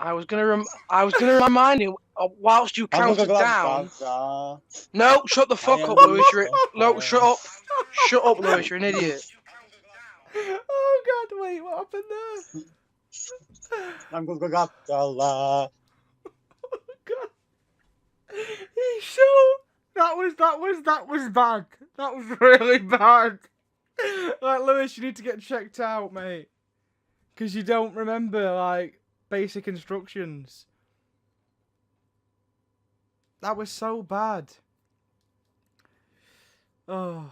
I was gonna remind you whilst you counted down. No, shut the fuck up, Lewis. No, shut up. Shut up, Lewis. You're an idiot. Oh God! Wait, what happened there? I'm gonna go Oh God! He's so. That was bad. That was really bad. Like, Lewis, you need to get checked out, mate, because you don't remember like basic instructions. That was so bad. Oh.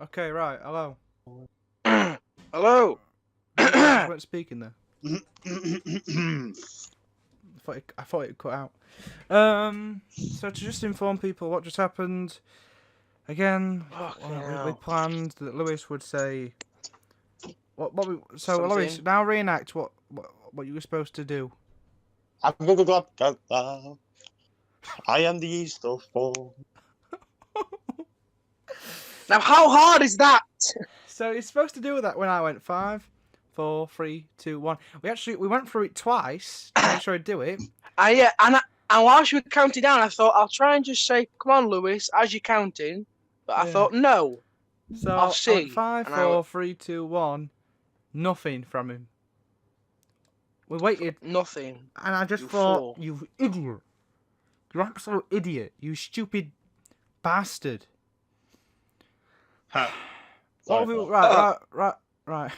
Okay, right. Hello. Hello. You weren't speaking there. I thought it cut out. So to just inform people what just happened. Again, we planned that Lewis would say Something. Lewis, now reenact what you were supposed to do. I am the East of Fall. Now, how hard is that? So you're supposed to do that when I went 5, 4, 3, 2, 1. We went through it twice to make sure I do it. Yeah, and whilst you were counting down, I thought I'll try and just say, "Come on, Lewis," as you're counting. But I thought, no. So I'll see. 5, 4, 3, 2, 1. Nothing from him. We waited. Nothing. And I just thought, you idiot. You absolute idiot. You stupid bastard. Huh. What have we, right.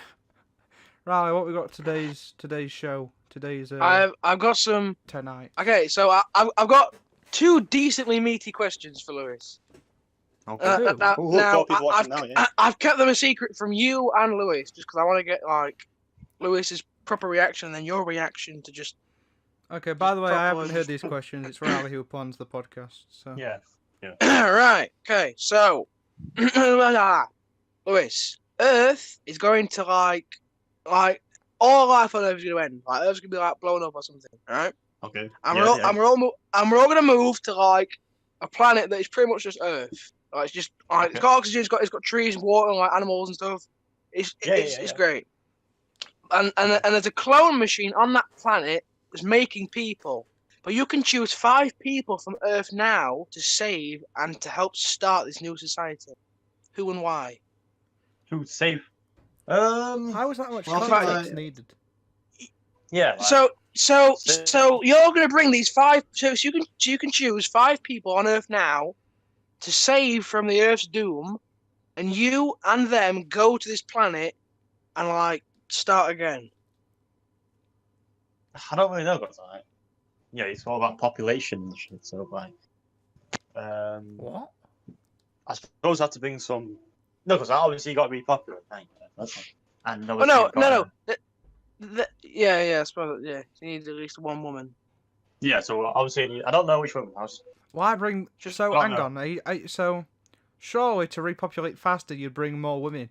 Riley, what we got today's show? Today's I've got some tonight. Okay, so I've got 2 decently meaty questions for Lewis. Okay. Now I've kept them a secret from you and Lewis, just because I want to get like Lewis's proper reaction and then your reaction to just. Okay. By the way, I haven't heard these questions. It's Riley who plans the podcast. So. Yeah. Right. Okay. So, Lewis, Earth is going to like all life on Earth is going to end. Like Earth's going to be like blown up or something. All right. Okay. And we're all going to move to like a planet that is pretty much just Earth. Like, it's just it's got oxygen, it's got trees, water, and like animals and stuff. It's great. And there's a clone machine on that planet that's making people. But you can choose 5 people from Earth now to save and to help start this new society. Who and why? Who save? How was that much context needed? Yeah. Like, so you're gonna bring these 5. So you can choose 5 people on Earth now to save from the Earth's doom, and you and them go to this planet and like start again. I don't really know, because it's all about population and shit. So like, what? I suppose I have to bring some. No, because obviously you got to be popular. And No. I suppose you need at least 1 woman. Yeah, so obviously I don't know which one. Why bring? Hang on. So surely to repopulate faster, you'd bring more women.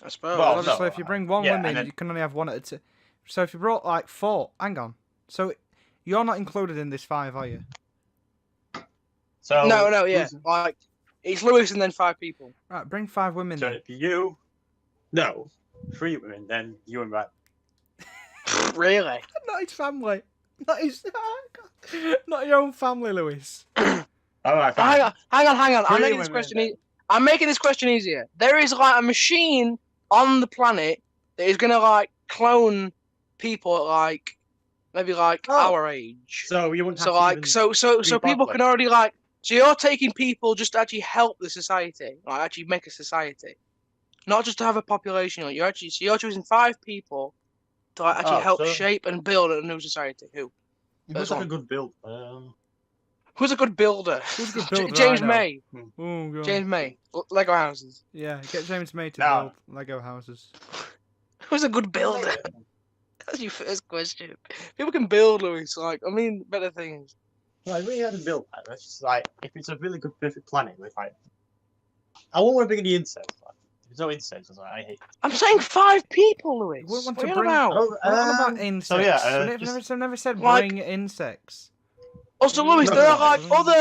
I suppose. Well, obviously, if you bring 1 woman, you can only have 1 at a time. So if you brought like 4, hang on. So you're not included in this 5, are you? So no, yeah. Like it's Lewis and then 5 people. Right, bring 5 women. So if you, 3 women, then you and Brad. Really? Not his family. Not your own family, Lewis. All right. Hang on. I'm making this question easier. There is like a machine on the planet that is gonna like clone people at like maybe like our age. So you wouldn't have so people can already like. So you're taking people just to actually help the society, like actually make a society, not just to have a population. Like you're choosing 5 people to like actually help shape and build a new society. Who? Who's like a good build? Who's a good builder? Who's a good builder? James May. Oh, James May. Lego houses. Yeah, get James May to build Lego houses. Who's a good builder? That's your first question. People can build, Lewis. Like, I mean, better things. Like, we had to build that. That's just like, if it's a really good, perfect planet, with like, I won't want to bring any insects. Like, if there's no insects, I hate. I'm saying 5 people, Lewis. We want what to bring about insects. So yeah, I've never said bring insects. Also, Lewis, there are like other.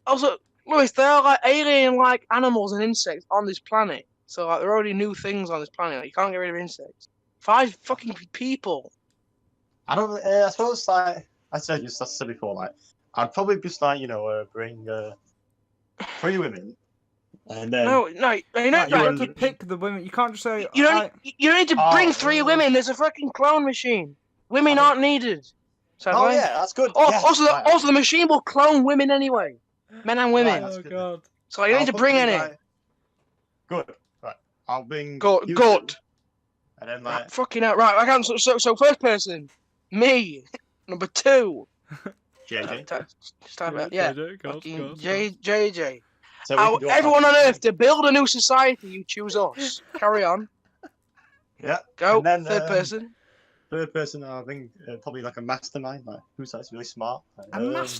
Also, Lewis, there are like alien like animals and insects on this planet. So like, there are already new things on this planet. Like, you can't get rid of insects. 5 fucking people. I don't. I suppose like I said before, like I'd probably just like bring 3 women, and then No, you You don't. have Right, to pick the women. You can't just say. you don't need to bring 3 women. There's a fucking clone machine. Women aren't needed. Oh yeah, that's good. Oh, Yeah, also, the machine will clone women anyway, men and women. Right, Oh god. So you don't need to bring any. Good. Right. I'll bring. Good. you Good. two, and then like. Fucking hell. Right. I can't. So first person, me. Number 2. JJ. Just type it. Yeah. Go. JJ. So we can do Everyone on Earth to build a new society. You choose us. Carry on. Yeah. Go. And then, Third person. Third person, I think probably like a mastermind, like who's like really smart.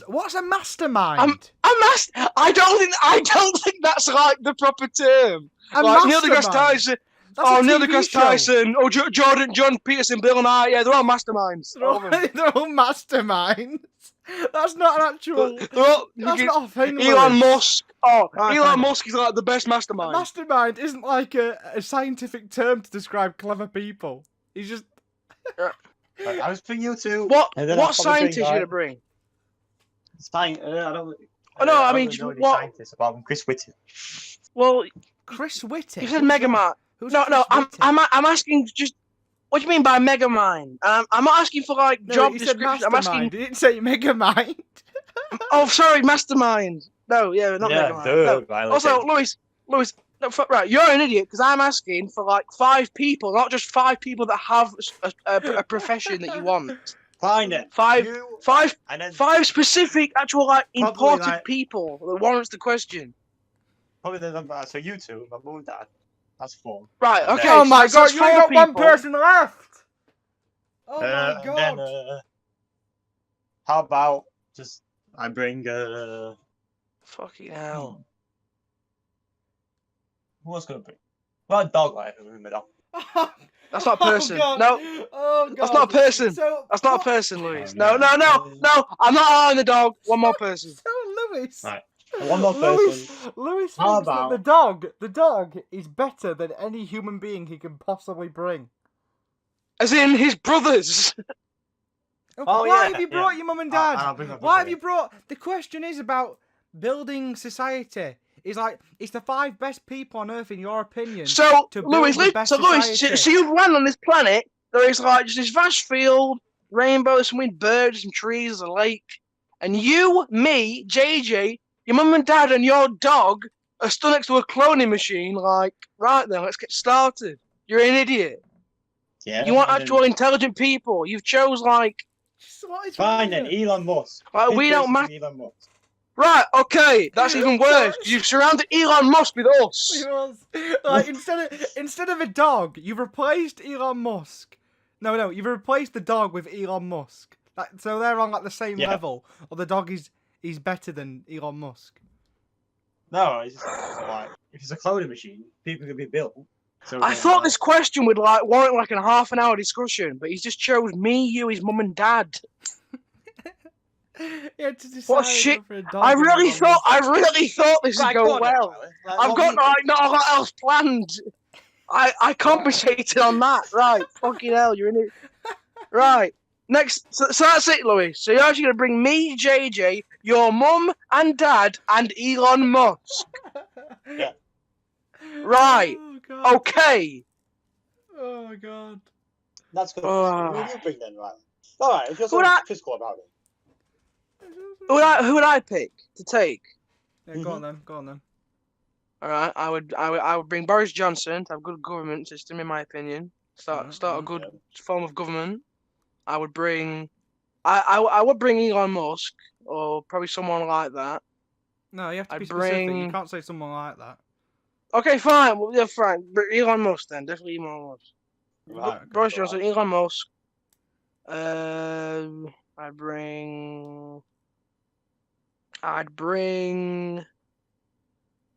What's a mastermind? I don't think that's like the proper term. A Like Neil mastermind? deGrasse Tyson. That's Oh, a Neil TV deGrasse show. Tyson. Oh, John Peterson, Bill Nye. Yeah, they're all masterminds. They're all masterminds. That's not an actual. That's not a thing. Elon Lewis. Musk. Oh, Right, Elon fine. Musk is like the best A mastermind. mastermind isn't like a scientific term to describe clever people. He's just. Right, I was bringing you two. What and then I'll probably scientist bring, you like, gonna bring? I don't. Oh, no, I don't mean, really know any what- scientists apart from Chris Whitty. Well, Chris Whitty. you said Megamind. Who's No, Chris Whitty? I'm asking just. What do you mean by Megamind? I'm not asking for like No, job you said description. I'm mastermind. asking. You didn't say Megamind. Oh, sorry, mastermind. No, yeah, not Megamind. No. Right, Also, Lewis, no, right, you're an idiot because I'm asking for like 5 people, not just 5 people that have a profession that you want. fine then. 5 And then 5 specific, actual like Probably, important like- people that warrants the question. probably so you two, my mum and dad. That's 4. Right. And Okay. Oh my so god, that's you only 4 got one people. person left. Oh my And god. then, how about just I bring Fucking hell. who else gonna bring? Well, a dog, like my dog. That's not a person. Oh, God. No, Oh god. that's not a person. So, That's not a what- person, Louis. Oh, No. I'm not allowing the dog. One more person. So Lewis. Right. One more Lewis person. thinks How that about- the dog is better than any human being he can possibly bring. As in his brothers. Oh, Why yeah, have you yeah. brought your mum and I'll dad? bring my Why have brother you brought? The question is about building society. It's the 5 best people on Earth in your opinion. So, to build Louis, the best so society. you've land on this planet. There is like just this vast field, rainbows, some weird birds, some trees, a lake, and you, me, JJ, your mum and dad, and your dog are stood next to a cloning machine. Like, right then, let's get started. You're an idiot. Yeah. You want and then- actual intelligent people. You've chose like, What is Fine wrong then, with you? Elon Musk. Like, Big we don't person, matter. Elon Musk. right, okay, that's even worse. 'Cause you've surrounded Elon Musk with us. He was. Like instead of a dog, you've replaced Elon Musk. No, you've replaced the dog with Elon Musk. So they're on like the same Yeah. level, or the dog is better than Elon Musk. No, it's just like if it's a cloning machine, people can be built. So I thought this question would like warrant like a half an hour discussion, but he's just chose me, you, his mum and dad. Yeah, to decide What shit? for a dog I and really Elon Musk. thought this would Right, go go on then, well. Tyler. Like, I've what got do you like not a lot else planned. I compensated on that. Right, fucking hell, you're in it. Right, next. So that's it, Louis. So you're actually gonna bring me, JJ, your mum and dad, and Elon Musk. Yeah. Right. Oh god. Okay. Oh my god. That's good. Oh. Who do you bring then, right? All right, if you're Who so that- physical about it. Who would I pick to take? Yeah, go on then. Go on then. All right, I would bring Boris Johnson to have a good government system, in my opinion. Start a good form of government. I would bring, I would bring Elon Musk or probably someone like that. No, you have to I'd be specific. You bring- can't say someone like that. Okay, fine. Well, yeah, fine. Elon Musk then, definitely Elon Musk. Right, okay, Boris all right. Johnson, Elon Musk. I'd bring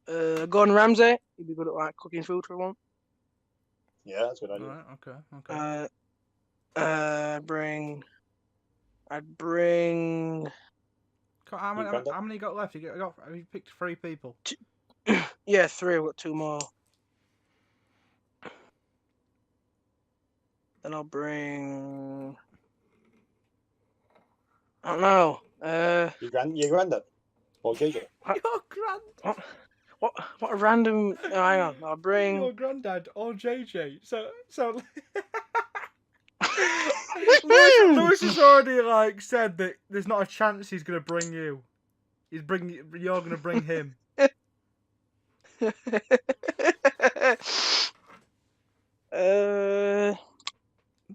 Gordon Ramsay. He'd be good at like cooking food for one. Yeah, that's a good idea. Alright, okay. I'd bring. How Your granddad? many you got left? Have you picked 3 people? Yeah, 3. I've got 2 more. Then I'll bring. I don't know. Your granddad. Or JJ. Your grand. What a random. Oh, hang on. I'll bring. Your granddad or JJ. So. Lewis has already like said that there's not a chance he's gonna bring you. You're gonna bring him. The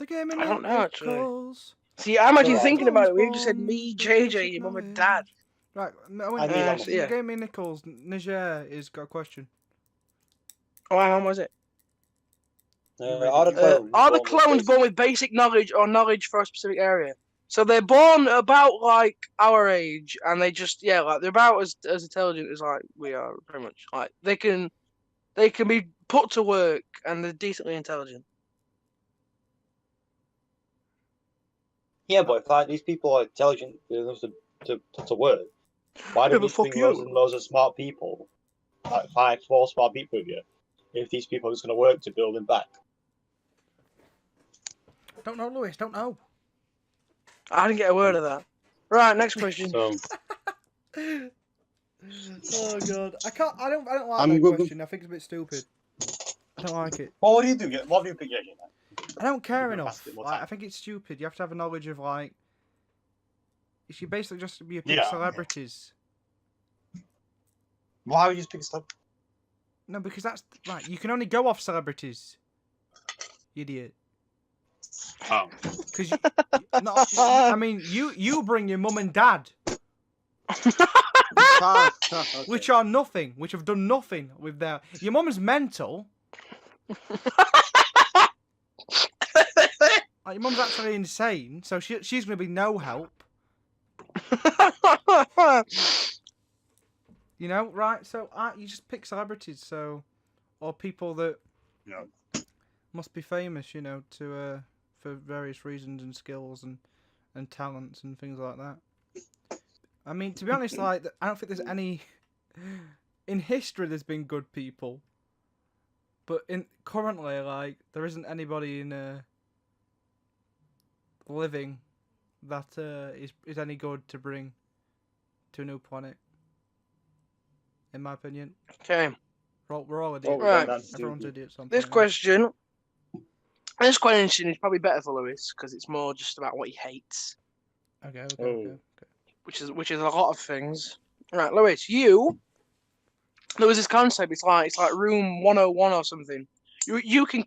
game in I don't know, actually. Nichols. See, I'm actually Well, thinking about it. We just said me, JJ, your mum and dad. Right, yeah. The game in Nichols. Niger has got a question. Oh, hang on, what was it? Are Are the clones born with basic knowledge or knowledge for a specific area? So they're born about like our age, and they just like they're about as intelligent as like we are, pretty much. Like they can be put to work, and they're decently intelligent. Yeah, but if like these people are intelligent enough to work, why do you bring loads and loads of smart people, like 4 smart people with you, if these people are just going to work to build them back? Don't know, Lewis. Don't know. I didn't get a word of that. Right, next question. So, oh god, I don't like that question. I think it's a bit stupid. I don't like it. what do you do? What do you pick, JJ? I don't care enough. Like, I think it's stupid. You have to have a knowledge of like. You should basically just be a pick celebrities. Why would you just pick stuff? No, because that's right. You can only go off celebrities. Idiot. Oh. Because I mean, you bring your mum and dad, Okay. which are nothing, which have done nothing with their. Your mum is mental. Like, your mum's actually insane, so she's going to be no help. You know, right? So you just pick celebrities, or people that must be famous, you know, to for various reasons and skills and talents and things like that. I mean, to be honest, like I don't think there's any in history. There's been good people, but currently, like there isn't anybody in living that is any good to bring to a new planet. In my opinion. Okay. We're all idiots. Right. Everyone's idiots. This question is probably better for Lewis because it's more just about what he hates. Okay. Which is a lot of things. Right, Lewis, there was this concept. It's like room 101 or something. You can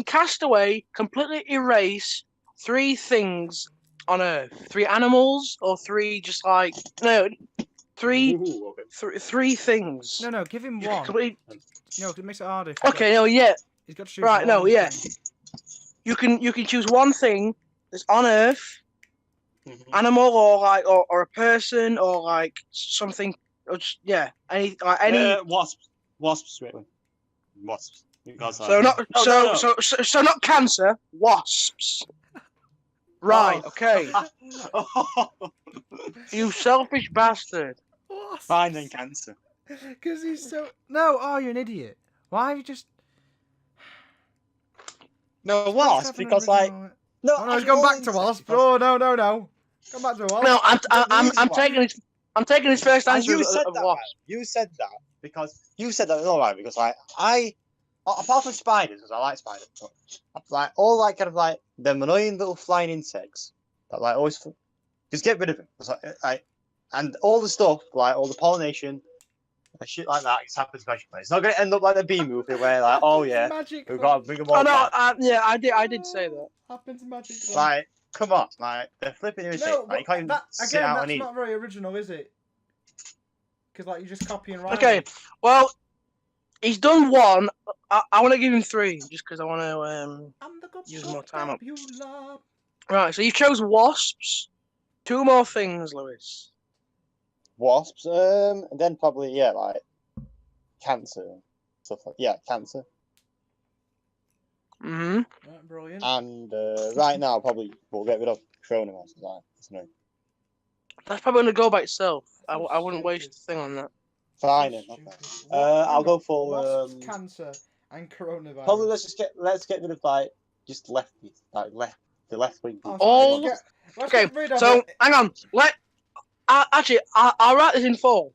cast away, completely erase 3 things on Earth. 3 animals or 3 just like three things. No, give him one. No, it makes it harder. Okay, no, yeah. He's got to choose right, no, yeah. You can choose one thing that's on Earth, animal or a person or like something, or just any. Wasps, really. Wasps. So not cancer, wasps. Right, okay. You selfish bastard. Fine then, cancer. Because he's so... No, you're an idiot. Why have you just... No, wasp, because like... No, he's gone back to wasp. Oh, no. Come back to wasp. No, I'm taking his first answer of wasp. You said that because... You said that, alright, because like, apart from spiders, because I like spiders, like, all like kind of like, them annoying little flying insects, that like always... Just get rid of them. And all the stuff, like all the pollination, and shit like that, it's happens magically. It's not going to end up like the B movie where, like, oh yeah, we've got to bring them all back. Yeah, I did say that. Happens magically. Like, come on, like they're flipping irritating. No, like, you can't even sit out and eat. That's not very original, is it? Because like you just copy and write. Okay, well, he's done one. I want to give him 3 just because I want to use more time up. Right, so you chose wasps. 2 more things, Lewis. Wasps, and then probably like cancer, stuff like cancer. Mm-hmm. Right, brilliant. And right now, probably we'll get rid of coronavirus. That's no. That's probably gonna go by itself. I wouldn't waste a thing on that. Fine. Okay. I'll go for cancer and coronavirus. Probably let's get rid of like just lefties, like the left wing. Oh, All- let's Okay, get rid of so it. hang on. I'll write this in full.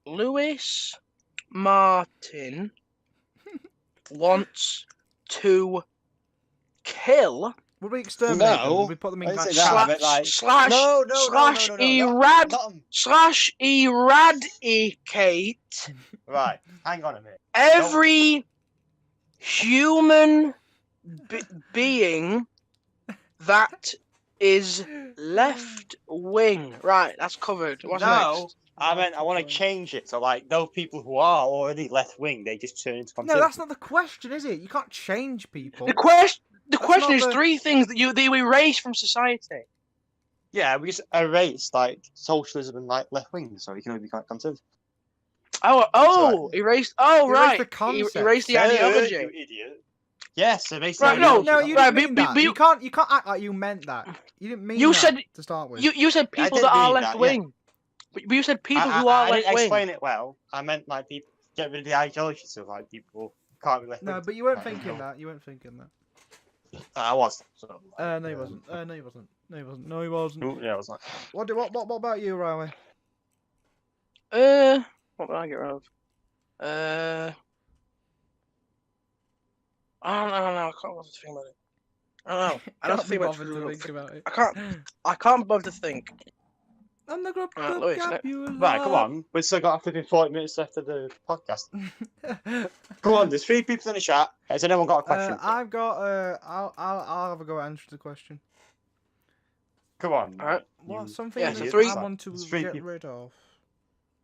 Lewis Martin wants to kill Would we exterminate them? No, Would we put them in I didn't like say that. I trash? meant, like- slash No, eradicate Right, hang on a minute. every human being that is left wing. Right, that's covered. What's No, next? I meant I want to change it so like those people who are already left wing, they just turn into No, conservative. that's not the question, is it? You can't change people. The question not is the- 3 things that you erase from society. Yeah, we just erase like socialism and like left wing, so you can only be conservative. Erased. Oh, Erase right. the concept. Erase the You ideology. idiot. Yes, erase Right, the no, ideology. you Right, didn't mean but- that. but- You can't act like you meant that. You didn't mean You that said- to start with. You said people did that are mean left that, wing. But you said people who are I left didn't wing. explain it well. I meant like people get rid of the ideology, so like people can't be left wing. No, but you weren't Like, thinking no. that. You weren't thinking that. I was. So, No, he wasn't. No, he wasn't. No, he wasn't. No, he wasn't. Yeah, I was like. What about you, Riley? What did I get rid of? I don't know. I can't bother to think about it. I don't know. I don't Can't be think bothered to about think about it. I can't bother to think. I'm not gonna Right, Lewis, Right, come on. We've still got 40 minutes left of the podcast. Come on, there's 3 people in the chat. Has anyone got a question? I've got. I'll have a go at answer the question. Come on. Alright. What's something Yeah, that so I 3 want to There's 3 get people. rid of?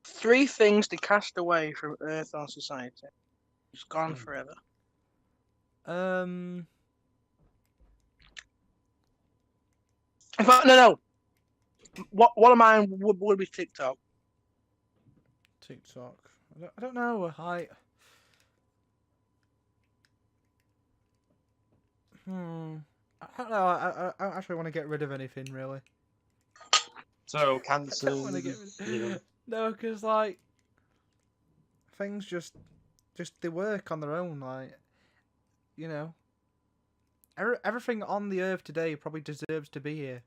3 things to cast away from Earth or society. It's gone forever. Um. In fact, no. What of mine would be TikTok? TikTok. I don't know. I don't know. I don't actually want to get rid of anything really. So, I cancer. don't want to get rid. No, because like things just they work on their own. Like you know, everything on the earth today probably deserves to be here.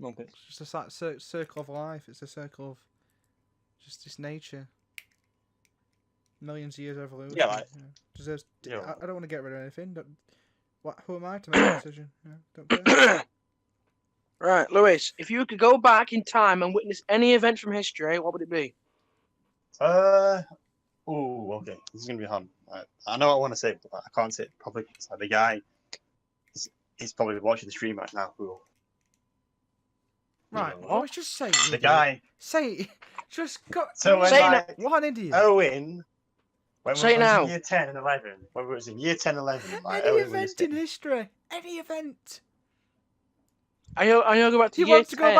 Okay. It's just that circle of life. It's a circle of just this nature. Millions of years of evolution. Yeah, like- deserves. Yeah. I don't want to get rid of anything. Who am I to make a decision? Don't care. Right, Lewis. If you could go back in time and witness any event from history, what would it be? Oh, okay. This is gonna be hard. I know what I want to say, but I can't say it probably. So the guy, he's probably watching the stream right now. Who? Right. No. Well, let's just say it, The idiot. guy. Say it. Just go. So when Say it like, What an idiot. Owen. When Say it we was now. in year 10 and 11. When we was in year 10 and 11. Like, Any Owen event was in history. Any event. I know. Go back to You year want to 10.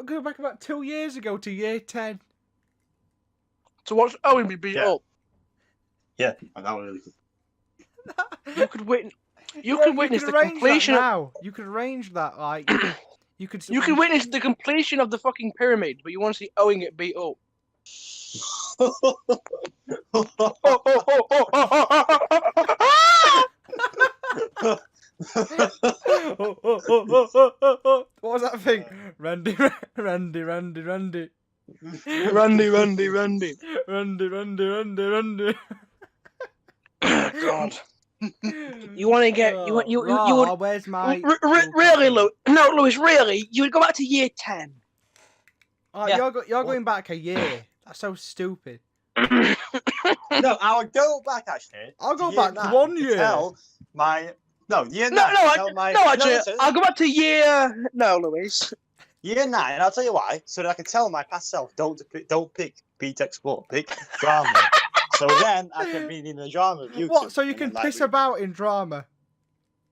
go back about 2 years ago to year 10. To watch Owen be beat Yeah. up. Yeah, that was really good. You could witness. You Yeah, could witness the arrange that completion. now. You could arrange that, like you could. You can witness the completion of the fucking pyramid, but you want to see Owen get beat up. What was that thing? Randy. God. You want to get you would Where's my? really, Lewis, really, you would go back to year 10. Oh, Yeah. you're going back a year. That's so stupid. No, I would go back actually. I'll go to year back 9 1 to year. Tell my year 9. No, actually, listen. I'll go back to year. No, Lewis. Year 9, and I'll tell you why. So that I can tell my past self, don't pick BTEC Sport, pick drama. So then I can be in the drama of YouTube. What? So you and can then, like, piss about in drama?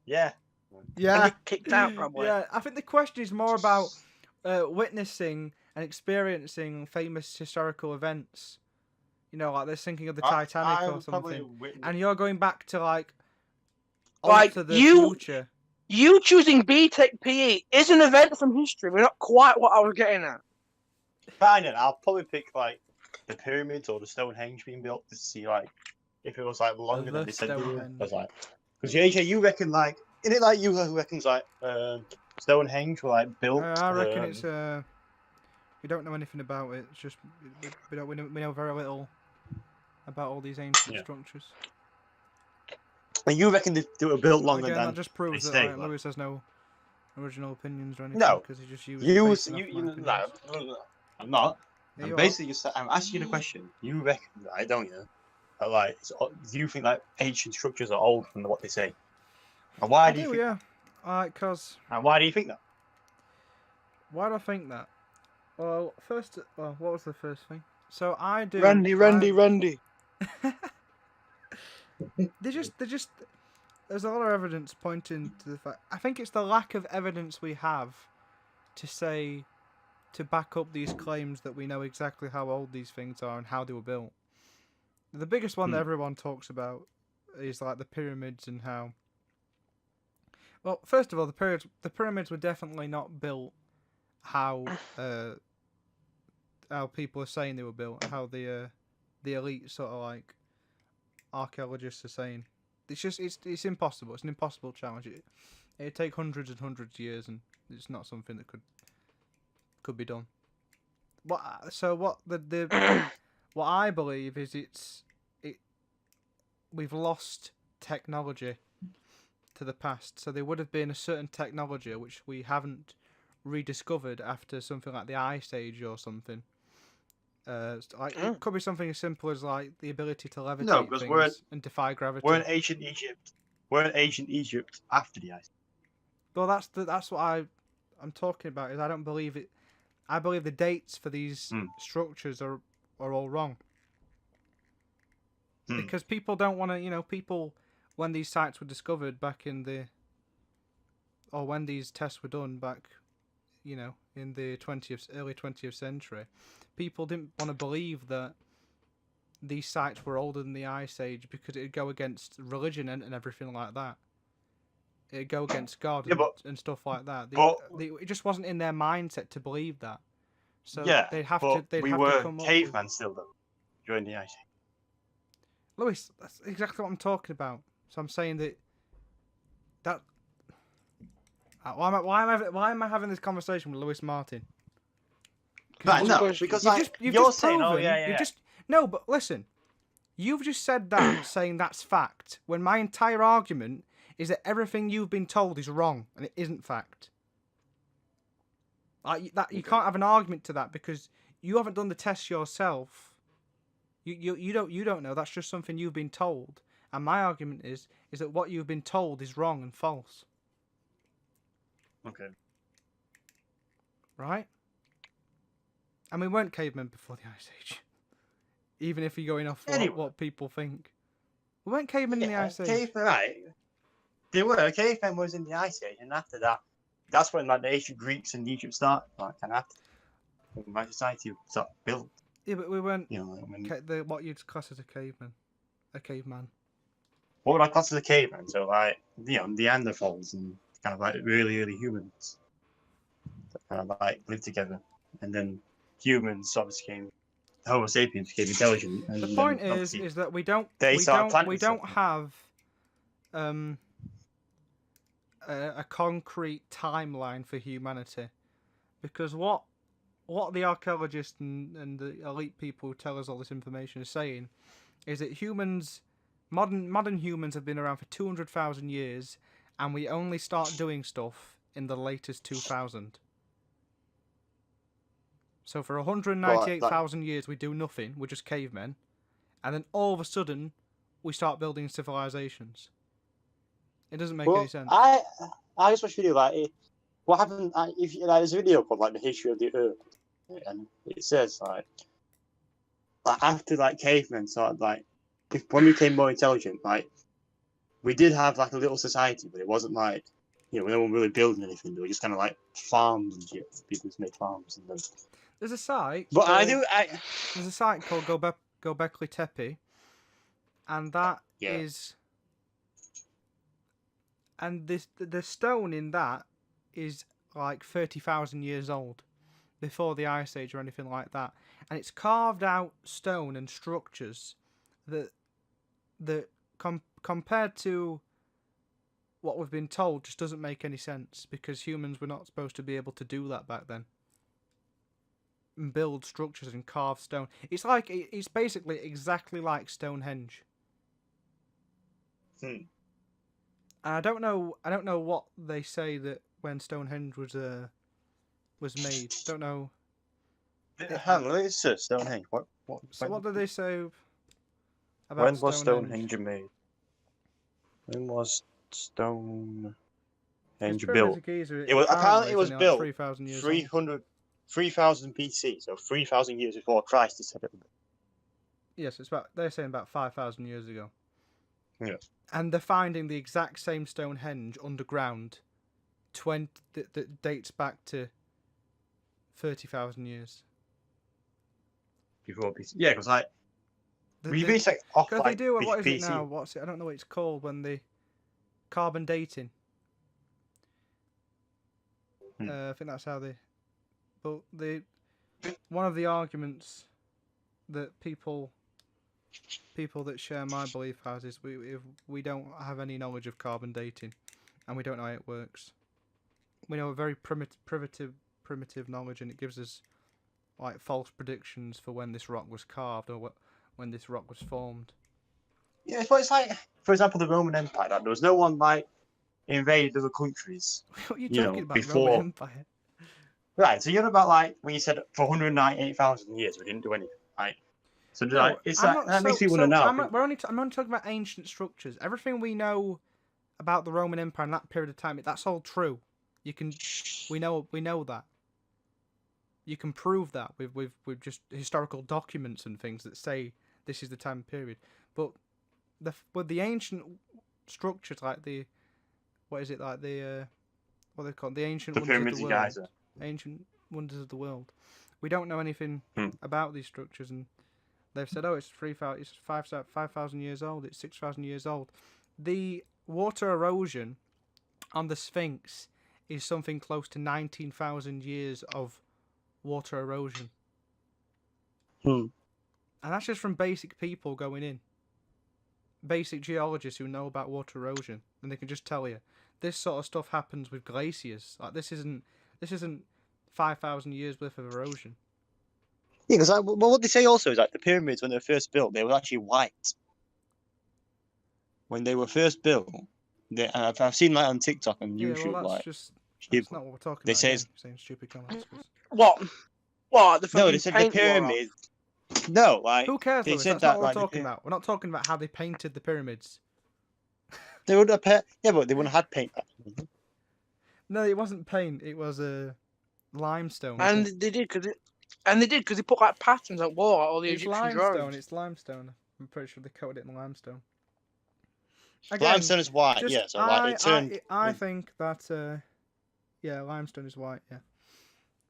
Yeah. And Yeah. get kicked out, probably. Yeah. I think the question is more about witnessing and experiencing famous historical events. You know, like the sinking of the Titanic I or would probably something. witness- And you're going back to like Like, alter the you- future. You choosing BTEC PE is an event from history, but not quite what I was getting at. Fine, then I'll probably pick like the pyramids or the Stonehenge being built to see like if it was like longer than The they said. Stonehenge. Because AJ, you reckon like, isn't it like you who reckons like Stonehenge were like built? I reckon it's we don't know anything about it. It's just we know very little about all these ancient structures. And you reckon they were built longer Again, than that just proves they that say, like, Lewis has no original opinions or anything. No, because he just I'm not. Yeah, I'm you basically just I'm asking you the question. You reckon, right? Don't you? That, like, do you think like ancient structures are older than what they say? And why do you think? Yeah. Cause. And why do you think that? Why do I think that? Well, what was the first thing? So I do. Randy. They just. There's a lot of evidence pointing to the fact. I think it's the lack of evidence we have to back up these claims that we know exactly how old these things are and how they were built. The biggest one that everyone talks about is like the pyramids and how. Well, first of all, the pyramids were definitely not built how people are saying they were built, how the elite sort of like archaeologists are saying. It's impossible. It's an impossible challenge. It'd take hundreds and hundreds of years, and it's not something that could be done. What what I believe is we've lost technology to the past. So there would have been a certain technology which we haven't rediscovered after something like the Ice Age or something. It could be something as simple as like the ability to levitate things and defy gravity. We're in ancient Egypt after the Ice. Well, that's what I'm talking about. Is I don't believe it. I believe the dates for these structures are all wrong. Because people don't want to, people, when these sites were discovered back or when these tests were done back, in the early 20th century, people didn't want to believe that these sites were older than the Ice Age because it'd go against religion and everything like that. It'd go against God and stuff like that. It just wasn't in their mindset to believe that. So they'd have to come up cavemen still though during the Ice Age. Lewis, that's exactly what I'm talking about. So I'm saying that. Why am I having this conversation with Lewis Martin? Because you're saying, No, but listen, you've just said that, saying that's fact, when my entire argument is that everything you've been told is wrong and it isn't fact. You can't have an argument to that because you haven't done the test yourself. You don't know. That's just something you've been told. And my argument is that what you've been told is wrong and false. Okay. Right? And we weren't cavemen before the Ice Age. Even if you're going off what people think. We weren't cavemen in the Ice Age. Cavemen, right. They were. Cavemen was in the Ice Age, and after that, that's when like the ancient Greeks and Egypt started. Like, and after my society started built. Yeah, but we weren't. What you'd class as a caveman. What would I class as a caveman? So like, Neanderthals and kind of like really early humans that kind of like lived together, and then humans obviously came. Homo sapiens became intelligent. And the point is that we don't have a concrete timeline for humanity, because what the archaeologists and the elite people who tell us all this information are saying is that modern humans have been around for 200,000 years, and we only start doing stuff in the latest 2000. So for 198,000 years we do nothing, we're just cavemen, and then all of a sudden we start building civilizations. It doesn't make any sense. I just watched a video like what happened if there's a video called like the history of the Earth, and it says like after like cavemen started like when we became more intelligent, like we did have like a little society, but it wasn't like no one really building anything. They were just kind of like farms and shit. People just made farms and then. There's a site. But there's a site called Göbekli Tepe, and that is. And the stone in that is like 30,000 years old, before the Ice Age or anything like that, and it's carved out stone and structures that that compared to what we've been told just doesn't make any sense, because humans were not supposed to be able to do that back then. And build structures and carve stone. It's basically exactly like Stonehenge. I don't know what they say that when Stonehenge was made. Don't know. Hang on, it's Stonehenge. What did they say about when was Stonehenge? Stonehenge made? When was Stonehenge It's built? It was apparently it was built 3,000 years old. 3000 BC, so 3,000 years before Christ. He said it. Yes, they're saying about 5,000 years ago. Yeah. And they're finding the exact same Stonehenge underground, that dates back to 30,000 years before BC. Yeah, because like we base like off because like they do. What is BC. it now? What's it? I don't know what it's called when they carbon dating. I think that's how they. But one of the arguments that people that share my belief has is we don't have any knowledge of carbon dating, and we don't know how it works. We know a very primitive knowledge, and it gives us like false predictions for when this rock was carved or when this rock was formed. Yeah, but it's like, for example, the Roman Empire. Like, there was no one like invaded other countries. What are you talking about? Before Roman Empire. Right, so you're about like when you said for 198,000 years we didn't do anything, right? So No, like, it's like that makes me want to know. I'm only talking about ancient structures. Everything we know about the Roman Empire in that period of time, that's all true. We know that. You can prove that with just historical documents and things that say this is the time period. But with the ancient structures like what are they called? The ancient wonders of the world. Ancient wonders of the world. We don't know anything about these structures, and they've said, it's 5,000 years old, it's 6,000 years old. The water erosion on the Sphinx is something close to 19,000 years of water erosion. And that's just from basic people going in. Basic geologists who know about water erosion, and they can just tell you this sort of stuff happens with glaciers. Like this isn't 5,000 years worth of erosion. Yeah, because what they say also is like the pyramids when they were first built, they were actually white. When they were first built, I've seen like on TikTok and YouTube, that's not what we're talking about. Saying stupid comments. What? They said the pyramids. No, like who cares? They said that's not what we're talking about. We're not talking about how they painted the pyramids. They would have but they wouldn't have had paint. No, it wasn't paint. It was limestone. And they did because they put like patterns like wall, like all the Egyptian drawings. It's limestone. I'm pretty sure they coated it in limestone. Again, limestone is white. Yeah, so like it turned. I think that limestone is white. Yeah.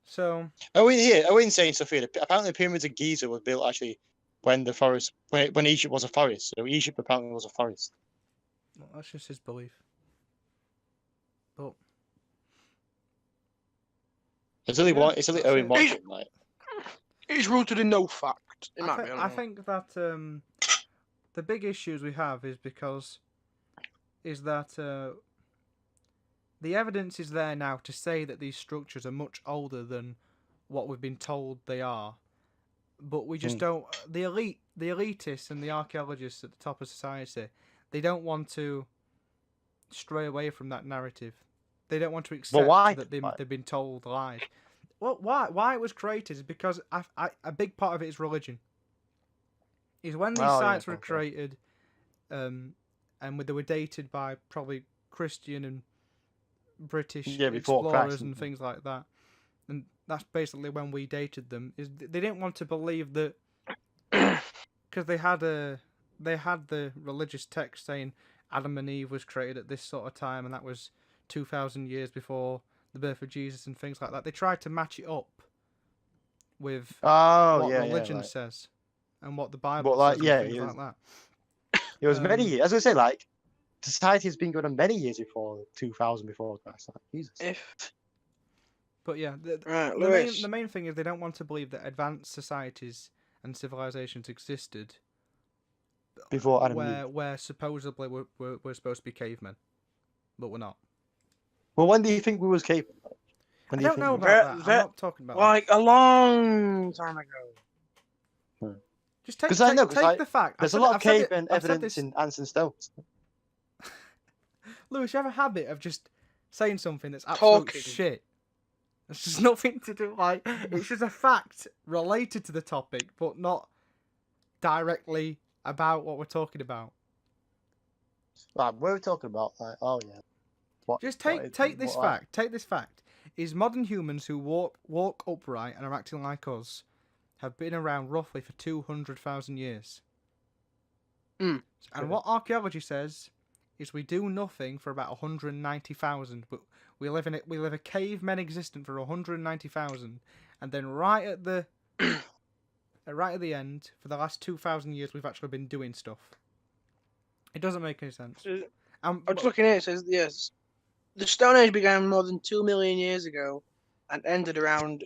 So. Are we insane, Sophia? Apparently, the pyramids of Giza were built actually when Egypt was a forest. So Egypt apparently was a forest. Well, that's just his belief. But it's only Owen watching, like. It's rooted in no fact. I think that the big issues we have is that the evidence is there now to say that these structures are much older than what we've been told they are, but we just don't. The elitists and the archaeologists at the top of society, they don't want to stray away from that narrative. They don't want to accept that they've been told lies. Well, why it was created is because a big part of it is religion. Is when these sites were created, and they were dated by probably Christian and British explorers and things like that, and that's basically when we dated them. Is they didn't want to believe that because they had the religious text saying Adam and Eve was created at this sort of time, and that was 2,000 years before the birth of Jesus and things like that. They tried to match it up with what religion says and what the Bible says and things like that. It was many years. As I say, like society has been going on many years before 2000 before Christ. Like, Jesus. But yeah, the main thing is they don't want to believe that advanced societies and civilizations existed Before Adam and Eve. where supposedly we're supposed to be cavemen, but we're not. Well, when do you think we was cavemen? I don't know about that. I'm not talking about like a long time ago. Just take the fact. There's a lot of cavemen evidence in ants and stones. Lewis, you have a habit of just saying something that's absolute shit. There's just nothing to do. Like, it's just a fact related to the topic, but not directly about what we're talking about. Right, we're talking about like, oh yeah. Just take this fact. Take this fact. Is modern humans who walk upright and are acting like us have been around roughly for 200,000 years. Mm. And what archaeology says is we do nothing for about 190,000, but we live a cavemen existent for 190,000, and then right at the end, for the last 2,000 years, we've actually been doing stuff. It doesn't make any sense. I'm just looking at it. It says yes, the Stone Age began more than 2 million years ago, and ended around.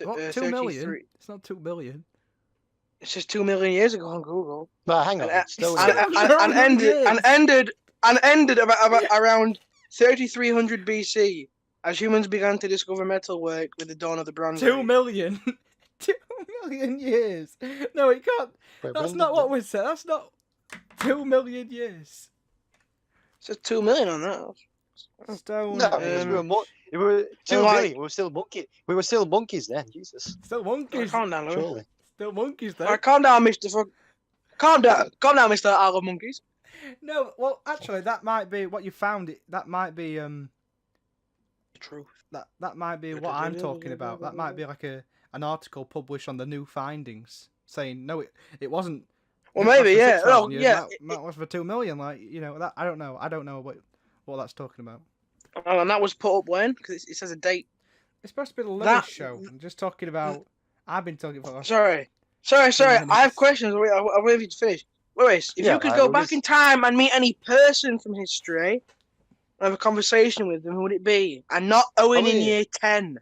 What, 2 million? It's not 2 billion. It says 2 million years ago on Google. No, hang on. And ended about around 3300 BC, as humans began to discover metalwork with the dawn of the Bronze Age. 2 million. 2 million years. No, it can't. Wait, that's not what we said. That's not 2 million years. It says 2 million on that. Stone. No, because we were 2 million. We were still monkeys. We were still monkeys then. Jesus. Still monkeys. Calm down, Louis. Surely. Still monkeys then. Right, calm down, Mr. Calm down, Mr. I love monkeys. No, well, actually, that might be what you found. That might be The truth. That might be what I'm talking about. That might be like an article published on the new findings saying no, it wasn't. Well, maybe, yeah. Well, yeah. That was for 2 million. Like, you know, that I don't know. I don't know what that's talking about. Oh, and that was put up when? Because it says a date. It's supposed to be the Lewis show. I'm just talking about. I've been talking for. Sorry. I have questions. I'll wait for you to finish. Lewis, if you could go back in time and meet any person from history and have a conversation with them, who would it be? And not Owen in year 10.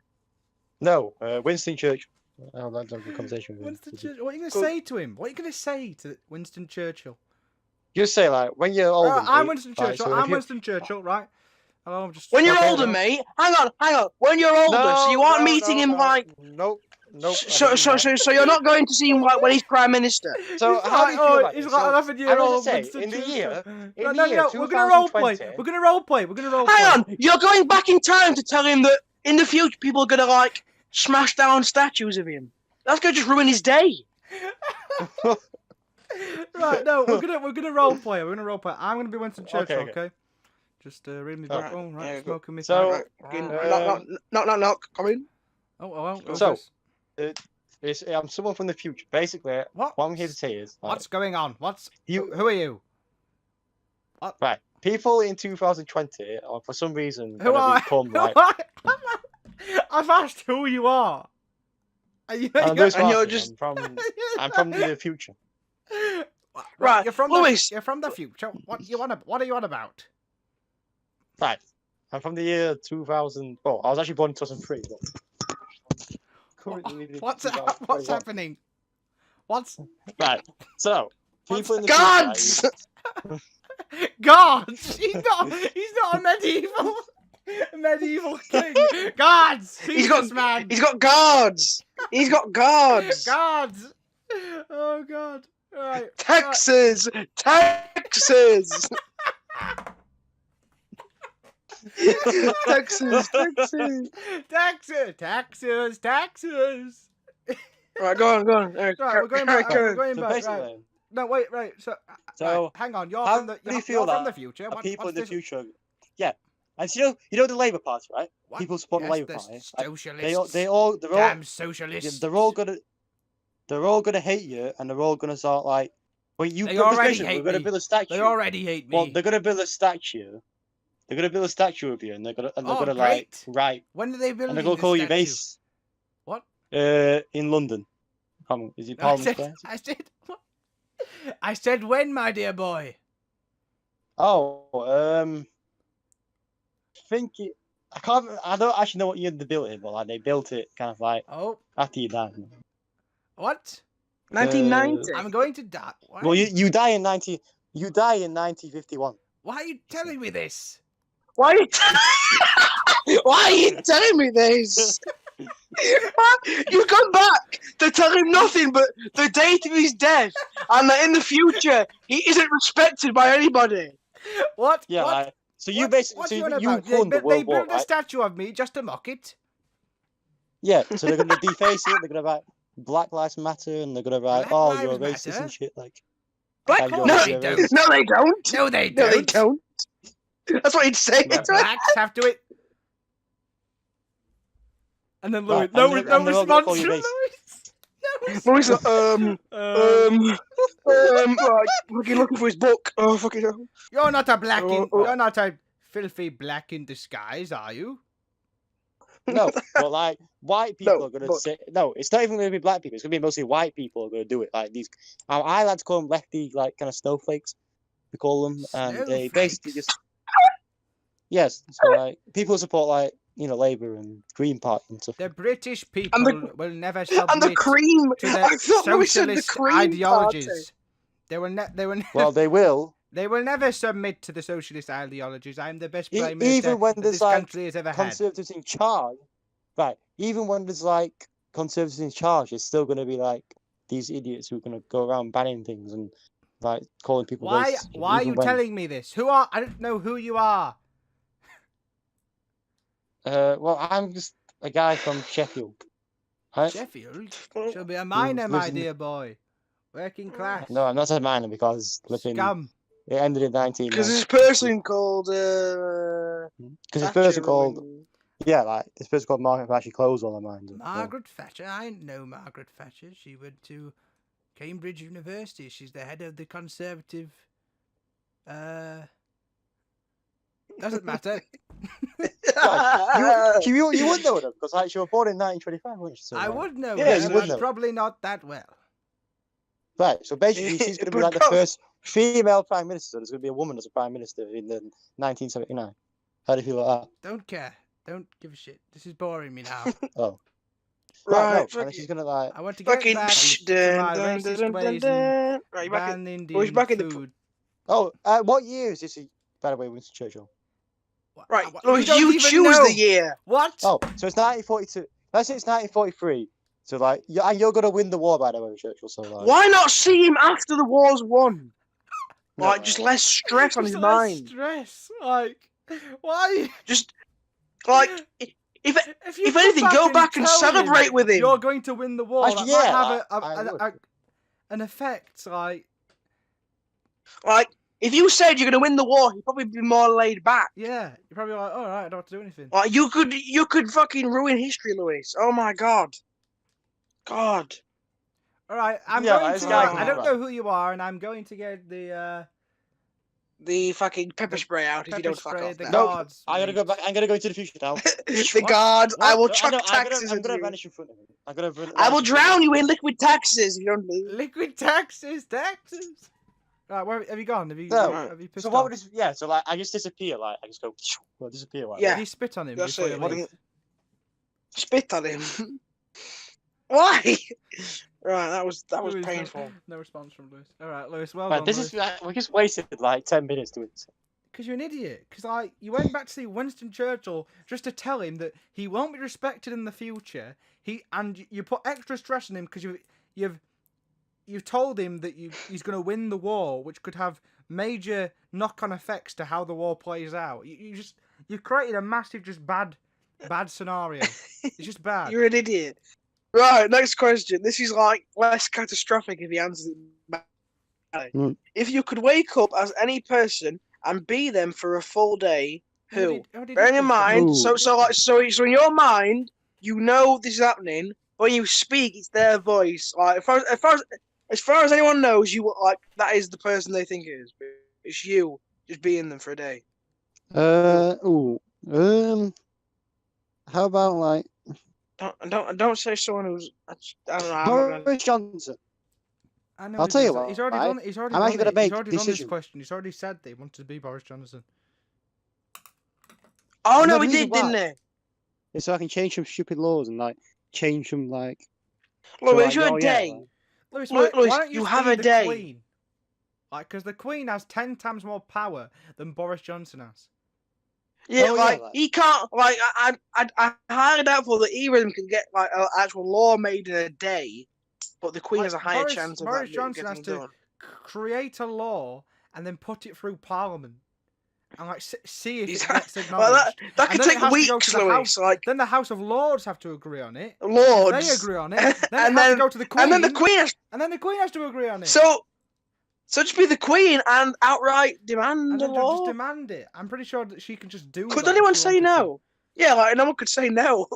No, Winston Churchill. I'll have a conversation with Winston Churchill. What are you going to say to him? What are you going to say to Winston Churchill? Just say, like, when you're older... I'm Winston Churchill. I'm Winston Churchill, right? When you're older, mate. Hang on. When you're older, so you aren't meeting him like... Nope. So you're not going to see him like when he's Prime Minister. So how do you feel about he's it? like 11-year-old in the year... No, we're going to role play. We're going to role play. Hang on. You're going back in time to tell him that in the future people are going to, like, smash down statues of him. That's going to just ruin his day. Right, no, we're gonna role play. I'm gonna be Winston Churchill, okay? Just read me back. Oh, right, smoking me. So, knock. Come in. Oh. So, I'm someone from the future. Basically, what I'm here to say is, what's going on? Who are you? What? Right, people in 2020, or for some reason, become like. I've asked who you are. I'm from the future. Right, you're from the future. What are you on about? Right, I'm from the year 2000. Well, I was actually born in 2003. But what's happening? Right? So people in the gods. Future, gods. He's not a medieval king. Gods. He's got gods. He's got gods. Gods. Oh God. Right. Texas. Texas. Right, go on. Right, we're going back. Right. No, wait, right. So right, hang on. You're from the future. People in the future. Yeah. And you know the Labour Party, right? What? People support the Labour Party. Socialists. They're all damn socialists. They're all gonna hate you, and they're all gonna sort of like. Well, they already hate me. We're gonna build a statue. They already hate me. Well, they're gonna build a statue. They're gonna build a statue of you, and they're gonna great. like right. When do they build? And they're gonna call you base. What? In London. Is it Parliament Square? I said when, my dear boy. Oh, I don't actually know what year they built it, but like they built it kind of like after you died. What? 1990. I'm going to die. Why? Well, you die in 1951. Why are you telling me this? Why are you Why are you telling me this? You've gone back to tell him nothing but the date of his death, and that in the future he isn't respected by anybody. What? Yeah, What? like, so you basically What so are you on about? won the They World War, built a right? statue of me just to mock it. Yeah, so they're gonna deface it. They're gonna write Black Lives Matter, and they're gonna write, Black "Oh, you're a Lives racist Matter? and shit." Like, Black? and you're No, they you're a don't. racist. no, they don't. No, they No, they don't. don't. That's what he'd say. The blacks have to it. And then Louis, Right, no, and no they're all gonna response call from you Louis. racist. No response. Louis like fucking looking for his book. Oh, fucking hell. You're not a black in. Oh. You're not a filthy black in disguise, are you? No, but like white people No, are gonna but- say no. It's not even gonna be black people. It's gonna be mostly white people who are gonna do it. Like these, I like to call them lefty, like kind of snowflakes. We call them, and they basically Snowflakes? just yes. So like people who support like Labour and Green Party and stuff. The British people will never And the submit cream. to I the thought Louis said the socialist cream ideologies. party. They will Well, they will. They will never submit to the socialist ideologies. I'm the best prime Even minister when that there's this like country has ever had. conservatives in charge, right? Even when there's like conservatives in charge, it's still gonna be like these idiots who are gonna go around banning things and like calling people Why? racist. Why are even you when- telling me this? Who are? I don't know who you are. Well, I'm just a guy from Sheffield. Right? Sheffield shall be a miner, my lives in- dear boy. Working class. No, I'm not a minor because Scum. it ended in 19. Because this person called Because this Thatcher person called ruined- this person called Margaret actually closed all the mines. Margaret Thatcher. I know Margaret Thatcher. She went to Cambridge University. She's the head of the Conservative. Doesn't matter. You would know them because like she was born in 1925, wasn't she? So, I like- would know Yeah, her, you would but know. probably not that well. Right, so basically she's going to be like the But- first female prime minister. So there's going to be a woman as a prime minister in the 1979. How do you feel about Don't care. Don't give a shit. This is boring me now. that? Oh, Right, no, and fuck then she's going to like. I want to get fucking back psh, to dun, my dun, racist dun, dun, ways and dun. Right, you're back ban he's Indian back in the food. Oh, what year is this? By the way, Winston Churchill. Right, What? Louis, don't you even choose know. the year. What? Oh, so it's 1942. Let's say it's 1943. So like, and you're going to win the war, by the way, Churchill. So like. Why not see him after the war's won? No, Like, just less stress on Just his less mind. stress. Like, why? Just, like, if you if come anything, go back and tell celebrate him with him. You're going to win the war. Actually, that yeah, might I have would. an effect. Like, Like, if you said you're going to win the war, he'd probably be more laid back. yeah, you're probably like, all right, I don't have to do anything. Like, you could fucking ruin history, Louis. Oh my god. God. All right, I'm Yeah, going this to. guy I can don't run. know who you are, and I'm going to get the The fucking pepper spray out if you pepper don't fuck spray. off The now. No, guards. I'm gonna go back. I'm gonna go into the future now. The What? guards, I What? will No, chuck I'm taxes gonna at you. vanish in front of him. I'm gonna. I will vanish- drown you in liquid taxes if you don't leave. Liquid taxes. Right, where have you gone? Have you? No. Have you pissed So what off? would this? Yeah. So like, I just disappear. Like, I just go. Well, disappear. Like, Yeah. Have you spit on him That's before it. you What do leave? you- Spit on him. Why? Right, that was Louis, painful. No response from Lewis. All right, Lewis. Well Right, done. this is like, we just wasted like 10 minutes doing this. Because you're an idiot. Because like you went back to see Winston Churchill just to tell him that he won't be respected in the future. You put extra stress on him because you've told him that he's going to win the war, which could have major knock-on effects to how the war plays out. You've created a massive just bad scenario. It's just bad. You're an idiot. Right, next question. This is like less catastrophic if he answers it badly. Mm. If you could wake up as any person and be them for a full day, who? Bearing in mind, Ooh. so in your mind, you know this is happening. When you speak, it's their voice. Like as far as anyone knows, you like that is the person they think it is. But it's you just being them for a day. How about like Don't say someone who's. I don't know. I'm not gonna- Boris Johnson? I know I'll tell you he's- what, He's already right? done. He's already I'm done actually gonna it. make He's already done this decisions. question. He's already said that he wanted to be Boris Johnson. Oh No, no, he the reason did, didn't why- he? It's so I can change some stupid laws and like change them like. Look, so, it's like, your oh, yeah, day. like- Lewis, Lewis, why don't you you just have be a the day. Queen? Like, because the Queen has 10 times more power than Boris Johnson has. Yeah, Oh, yeah, like like- he can't. Like I highly doubtful that either of them can get like an actual law made in a day, but the Queen Like, has a higher Boris, chance of Boris that Johnson has getting to done. create a law and then put it through Parliament and like see if it Exactly. gets Well, acknowledged. that And could then it take has to go weeks, to the Lewis. House. Like Then the House of Lords have to agree on it. Lords, They agree on it. Then and it has then to go to the Queen. and then the Queen has. And then the Queen has to agree on it. So just be the Queen and outright demand and the then law. just demand it. I'm pretty sure that she can just do Could that if anyone she say wanted to. no? Yeah, like no one could say no.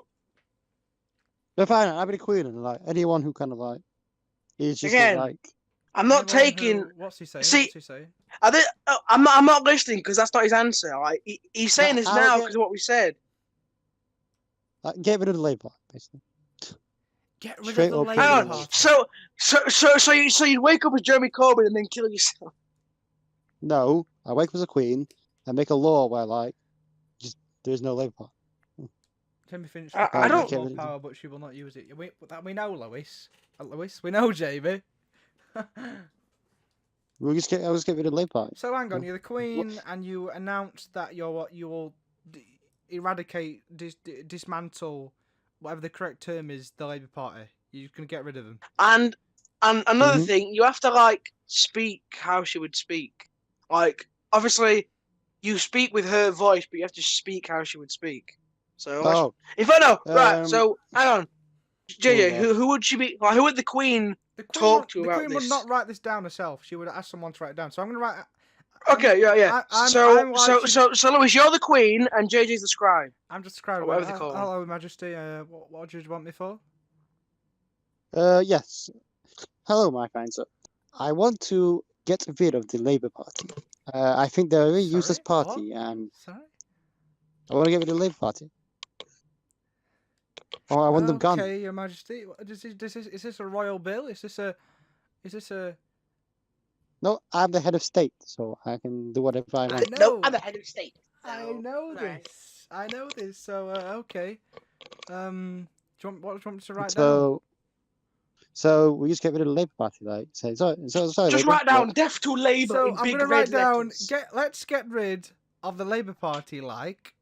No, fine. I'll be the Queen, and like anyone who kind of like is just Again, like. I'm not Anyone taking. who- What's he saying? See, What's he saying? I'm not listening because that's not his answer. Like he's saying this I'll now get- because of what we said. Get rid of the Labour Party, basically. Get rid Straight of the up Labour Hang on. Party. So you'd wake up as Jeremy Corbyn and then kill yourself. No, I wake up as a Queen and make a law where like, just there's no Labour Party. Jamie Finch I has don't- more power, but she will not use it. We know, Lewis. Lewis, we know, Jamie. I'll just get rid of the Labour Party. So hang on, you're the Queen, and you announce that you will eradicate, dismantle, whatever the correct term is, the Labour Party. You're gonna get rid of them. And another Mhm. thing, you have to like speak how she would speak. Like obviously, you speak with her voice, but you have to speak how she would speak. So Oh, if I know, right? Um, So hang on, JJ, hold on. who would she be? Like, who would the Queen? The Talk to the about Queen would this. not write this down herself. She would ask someone to write it down. So I'm gonna write. Okay, yeah. I'm So like- Lewis, you're the Queen and JJ's the scribe. I'm just describing. Or whatever they call them. Hello, Majesty. What did you want me for? yes. Hello, my friends. I want to get rid of the Labour Party. I think they're a very useless Sorry? party, and Sorry. I want to get rid of the Labour Party. Or I want them gone. Okay, Your Majesty. Is this a royal bill? Is this a? No, I'm the head of state, so I can do whatever I want. know. I'm the head of state. I know Right. this. I know this. So okay. Do you want me to write down? So we just get rid of the Labour Party, like say sorry. Just Labour, write down but- "death to Labour" So in I'm big gonna red write down. letters. Let's get rid of the Labour Party. Like.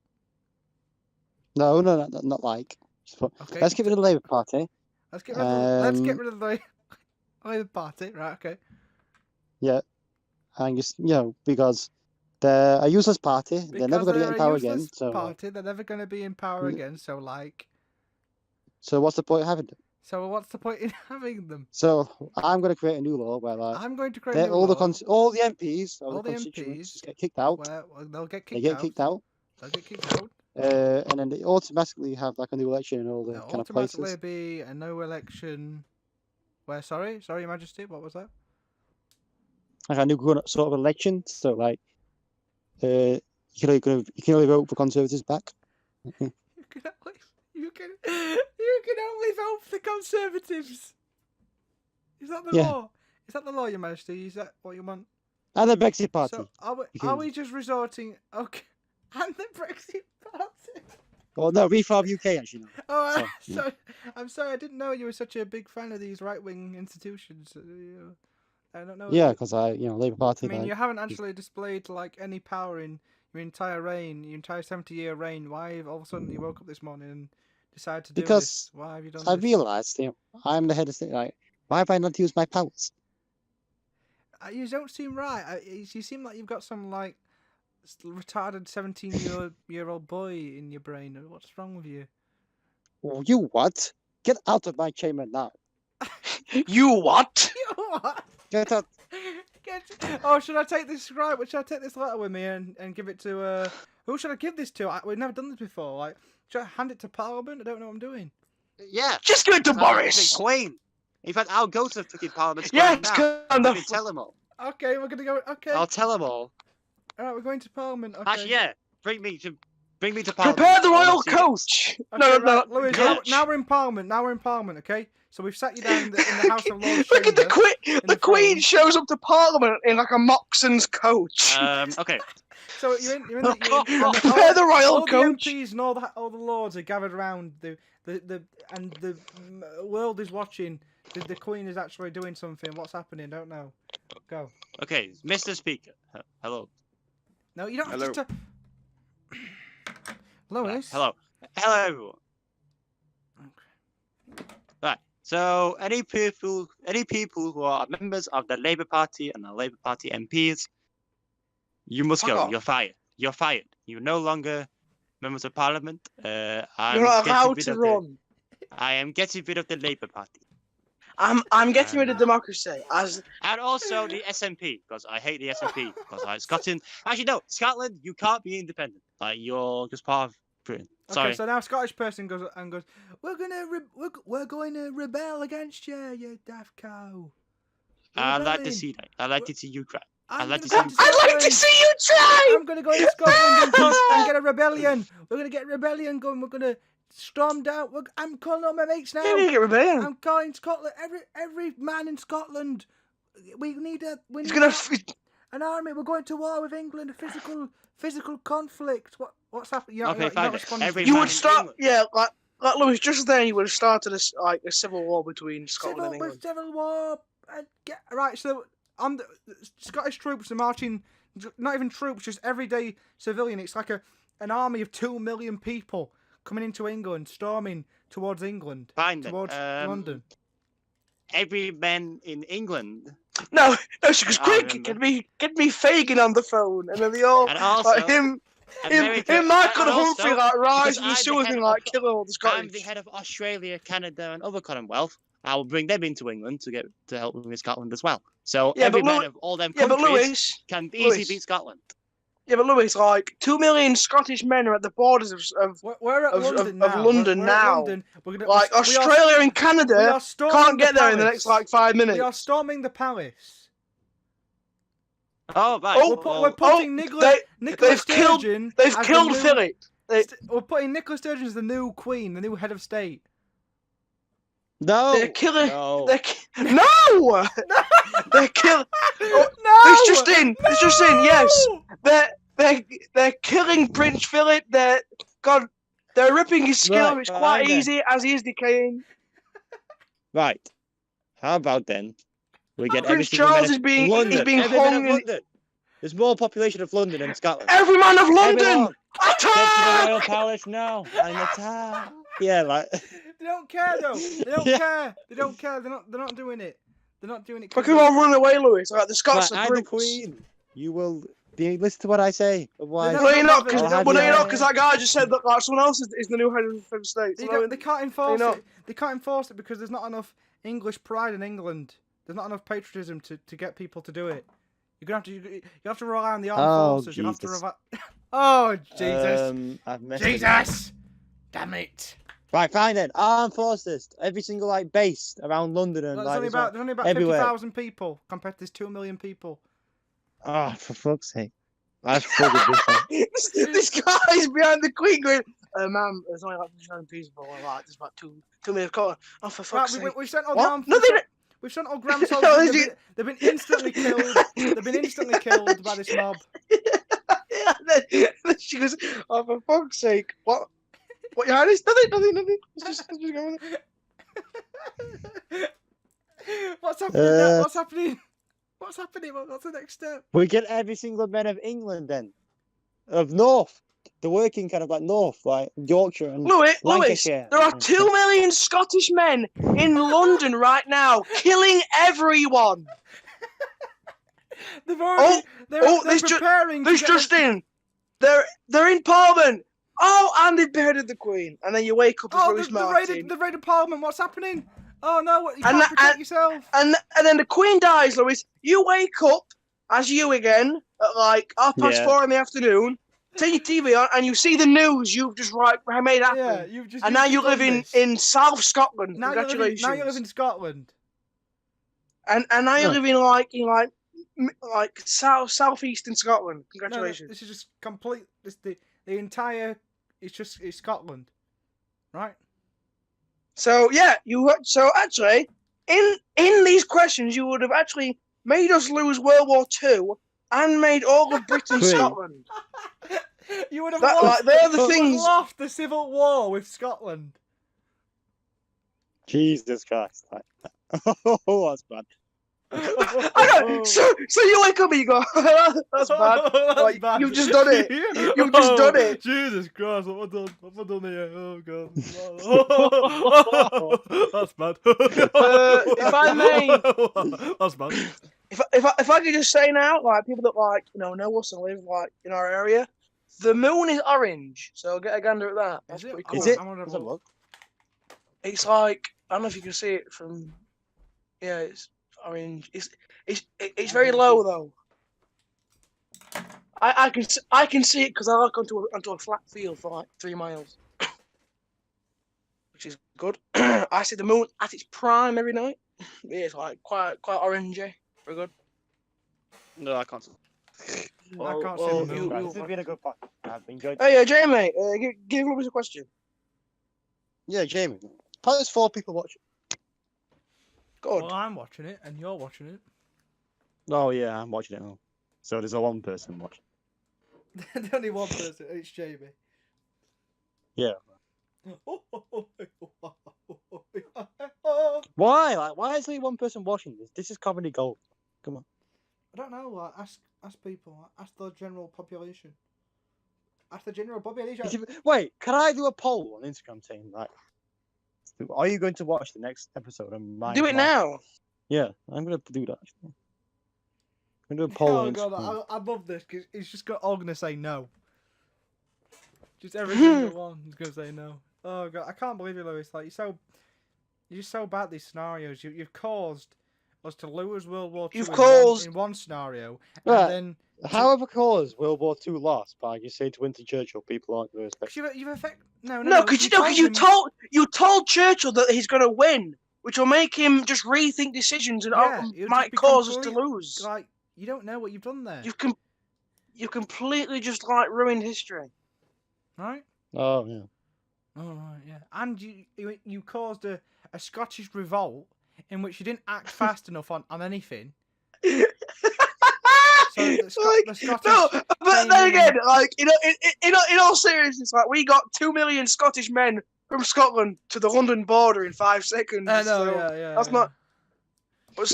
No, not like. Just put, Okay. let's get rid of the Labour Party. Let's get rid of the, let's get Um, rid of the Labour Party. Right. Okay. And just because they're a useless party. They're never going to get in power again. useless So, party. They're never going to be in power Mm. again. So like. so what's the point of having them? So what's the point in having them? So I'm going to create a new law where like I'm going to create a they're new all law all the MPs, All all the the constituents MPs just get kicked out. where they'll get They kicked get out. kicked out, They'll get kicked out. and then they automatically have like a new election in all the There'll kind of automatically places. be a no election. Where? Sorry, Your Majesty. What was that? Like a new sort of election. So like, you can only vote for Conservatives back. You can only vote for the Conservatives. Is that the Yeah. law? Is that the law, Your Majesty? Is that what you want? And the Brexit Party. So You are can- we just resorting? Okay, and the Brexit Party. Well, no, Reform UK actually. No. Oh, So, so I'm sorry. I didn't know you were such a big fan of these right-wing institutions. I don't know. Yeah, because Labour Party. I mean, like, you haven't actually displayed like any power in your entire reign, your entire 70-year reign. Why have all of a sudden you woke up this morning and decided to do Because this? Why have you done I this? realised, I'm the head of state. Like, why have I not used my powers? You don't seem right. You seem like you've got some like retarded 17-year-old boy in your brain. What's wrong with you? Oh, you what? Get out of my chamber now. You what? What? Get out. Oh, should I take this scribe? Should I take this letter with me and give it to who should I give this to? We've never done this before. Like, should I hand it to Parliament? I don't know what I'm doing. Yeah. Just give it to Boris. Queen. In fact, I'll go to the fucking Parliament Yeah, Square it's now. kind I of. can tell them all. Okay, we're gonna go. Okay, I'll tell them all. all right, we're going to Parliament. Okay. Actually, yeah. Bring me to Parliament. Prepare the I royal wanna see it. coach. Okay, No, right, Louis, coach. now we're in Parliament. Now we're in Parliament. Okay, so we've sat you down in the House of Lords Look at the chamber. Queen. The the Queen throne. shows up to Parliament in like a Moxon's coach. Okay. So you're in the Prepare the royal all coach. the MPs and all the lords are gathered around the world is watching. The Queen is actually doing something. What's happening? Don't know. Go. Okay, Mr. Speaker. Hello. No, you don't Hello. have to. Lois. Hello. Hello, everyone. Right. So, any people who are members of the Labour Party and the Labour Party MPs, you must Fuck go. off. You're fired. You're fired. You're no longer members of Parliament. You're not allowed to run. I am getting rid of the Labour Party. I'm getting rid of democracy. And also the SNP, because I hate the SNP. Because it's gotten... Actually, no. Scotland, you can't be independent. Like, you're just part of Britain. Sorry. Okay, so now a Scottish person goes, we're going to rebel against you, you daft cow. I'd like to see that. I'd like to see you cry. I'd like to see you try. I'm going to go to Scotland and get a rebellion. We're going to get rebellion going. We're going to storm down. I'm calling all my mates now. You need to get rebellion. I'm calling Scotland. Every man in Scotland. We need an army. We're going to war with England. A physical conflict. What's happening? Okay, fine. You would start, like Lewis, just then you would have started a civil war between Scotland and England. Civil war. Right, so the Scottish troops are marching. Not even troops, just everyday civilian. It's like an army of 2 million people coming into England, storming towards England, towards London. Every man in England. No, she goes, quick, get me Fagin on the phone, and then they all, and also, like him, Michael Humphrey, like rising the sewers and like killing all the Scottish. I'm the head of Australia, Canada, and other Commonwealth. I will bring them into England to help with Scotland as well. So every man of all them countries can easily beat Scotland. Yeah, but Lewis, like 2 million Scottish men are at the borders of London now. Like Australia and Canada can't get there in the next like 5 minutes. We are storming the palace. Oh, right. We're putting Nicola Sturgeon. They've killed Philip. We're putting Nicola Sturgeon as the new queen, the new head of state. No, they're killing. No, they're killing. No, it's just in. Yes, they're killing Prince Philip. They're ripping his skin off. It's quite easy as he is decaying. Right. How about then? We get Prince Charles is being hung. There's more population of London than Scotland. Every man of London. Attack! Get to the Royal Palace now and attack. Yeah, like. They don't care though. They don't care. They don't care. They're not doing it. They're not doing it. Fucking on run away, Lewis. Like the Scots are I'm the Queen. You will listen to what I say. Otherwise, well, you're not because that guy just said that like someone else is the new head of the state. They can't enforce it. They can't enforce it because there's not enough English pride in England. There's not enough patriotism to get people to do it. You have to rely on the armed forces. Jesus. You have to rely. Oh Jesus! Jesus! Damn it! Right, fine then. Armed forces, every single base around London and there's only about 50,000 people compared to 2 million people. Oh, for fuck's sake! That's fucking This guy's behind the Queen going, "Ma'am, there's only like 50,000 people. Like, there's about 2 million. Oh, for fuck's sake!" We've sent all the armed forces. We've sent all Grand soldiers. They've been instantly killed. They've been instantly killed by this mob. Yeah, then she goes, "Oh, for fuck's sake! What? What? Yeah, nothing. Let's just go with it." What's happening? What's happening? What's happening? What's the next step? We get every single man of England then, of North. The working kind of like North, like Yorkshire and Lancashire. There are 2 million Scottish men in London right now, killing everyone. They're preparing. This just in. They're in Parliament. Oh, and they've beheaded the Queen. And then you wake up as Lewis Martin. The raided Parliament. What's happening? Oh no! You can't protect yourself. And then the Queen dies, Lewis. You wake up as you again at like 4:30 in the afternoon. Turn your TV on and you see the news you've just made happen. Yeah, and now you live in South Scotland. Now Congratulations. Now you live in Scotland. And now you're living like southeastern Scotland. Congratulations. No, this is just complete. The entire. It's Scotland, right? So yeah, so actually in these questions you would have actually made us lose World War II and made all of Britain Three. Scotland. You would have That, lost. like, they're the you would have things. lost the Civil War with Scotland. Jesus Christ! Oh, that's bad. I know. So you wake up and you go, that's bad. That's Like, bad. you've just done it. You've just done it. Jesus Christ, what have I done? What have I done here? Oh God. That's bad. If I may, That's bad. if I could just say now, like people that like know us and live like in our area, the moon is orange. So get a gander at that. That's pretty cool. Is it? I'm gonna Let's have a look. It's like I don't know if you can see it from. Yeah, it's orange. It's very low though. I can see it because I look onto a flat field for like 3 miles, which is good. I see the moon at its prime every night. Yeah, it's like quite orangey. Very good. No, I can't. I can't see the moon. This has been a good part. I've enjoyed. Oh yeah, Jamie, give us a question. Yeah, Jamie. Probably there's 4 people watching. Good. Well, I'm watching it, and you're watching it. Oh yeah, I'm watching it now. So there's a 1 person watching. There's only one person, and it's Jamie. Yeah. Why? Like, why is only 1 person watching this? This is comedy gold. Come on. I don't know. Like, ask people. Ask the general population. Ask the general population. Wait, can I do a poll on Instagram saying like, are you going to watch the next episode? Do it now. Yeah, I'm gonna do that. Actually. I'm gonna do a poll. Oh on God, Instagram. I love this because it's just all gonna say no. Just every single one is gonna say no. Oh God, I can't believe you, Lewis. Like you're just so bad at these scenarios. You've caused us to lose World War II in one scenario, and then However, cause World War II lost by just saying to Winston Churchill, people aren't going to respect. No, because you told Churchill that he's going to win, which will make him just rethink decisions and might cause us to lose. Like you don't know what you've done there. You completely just like ruined history. Right? Oh yeah. Oh right, yeah. And you caused a Scottish revolt in which you didn't act fast enough on anything. So the Scottish no, but then again, like in all seriousness, like we got 2 million Scottish men from Scotland to the London border in 5 seconds. I know, so yeah. That's not. But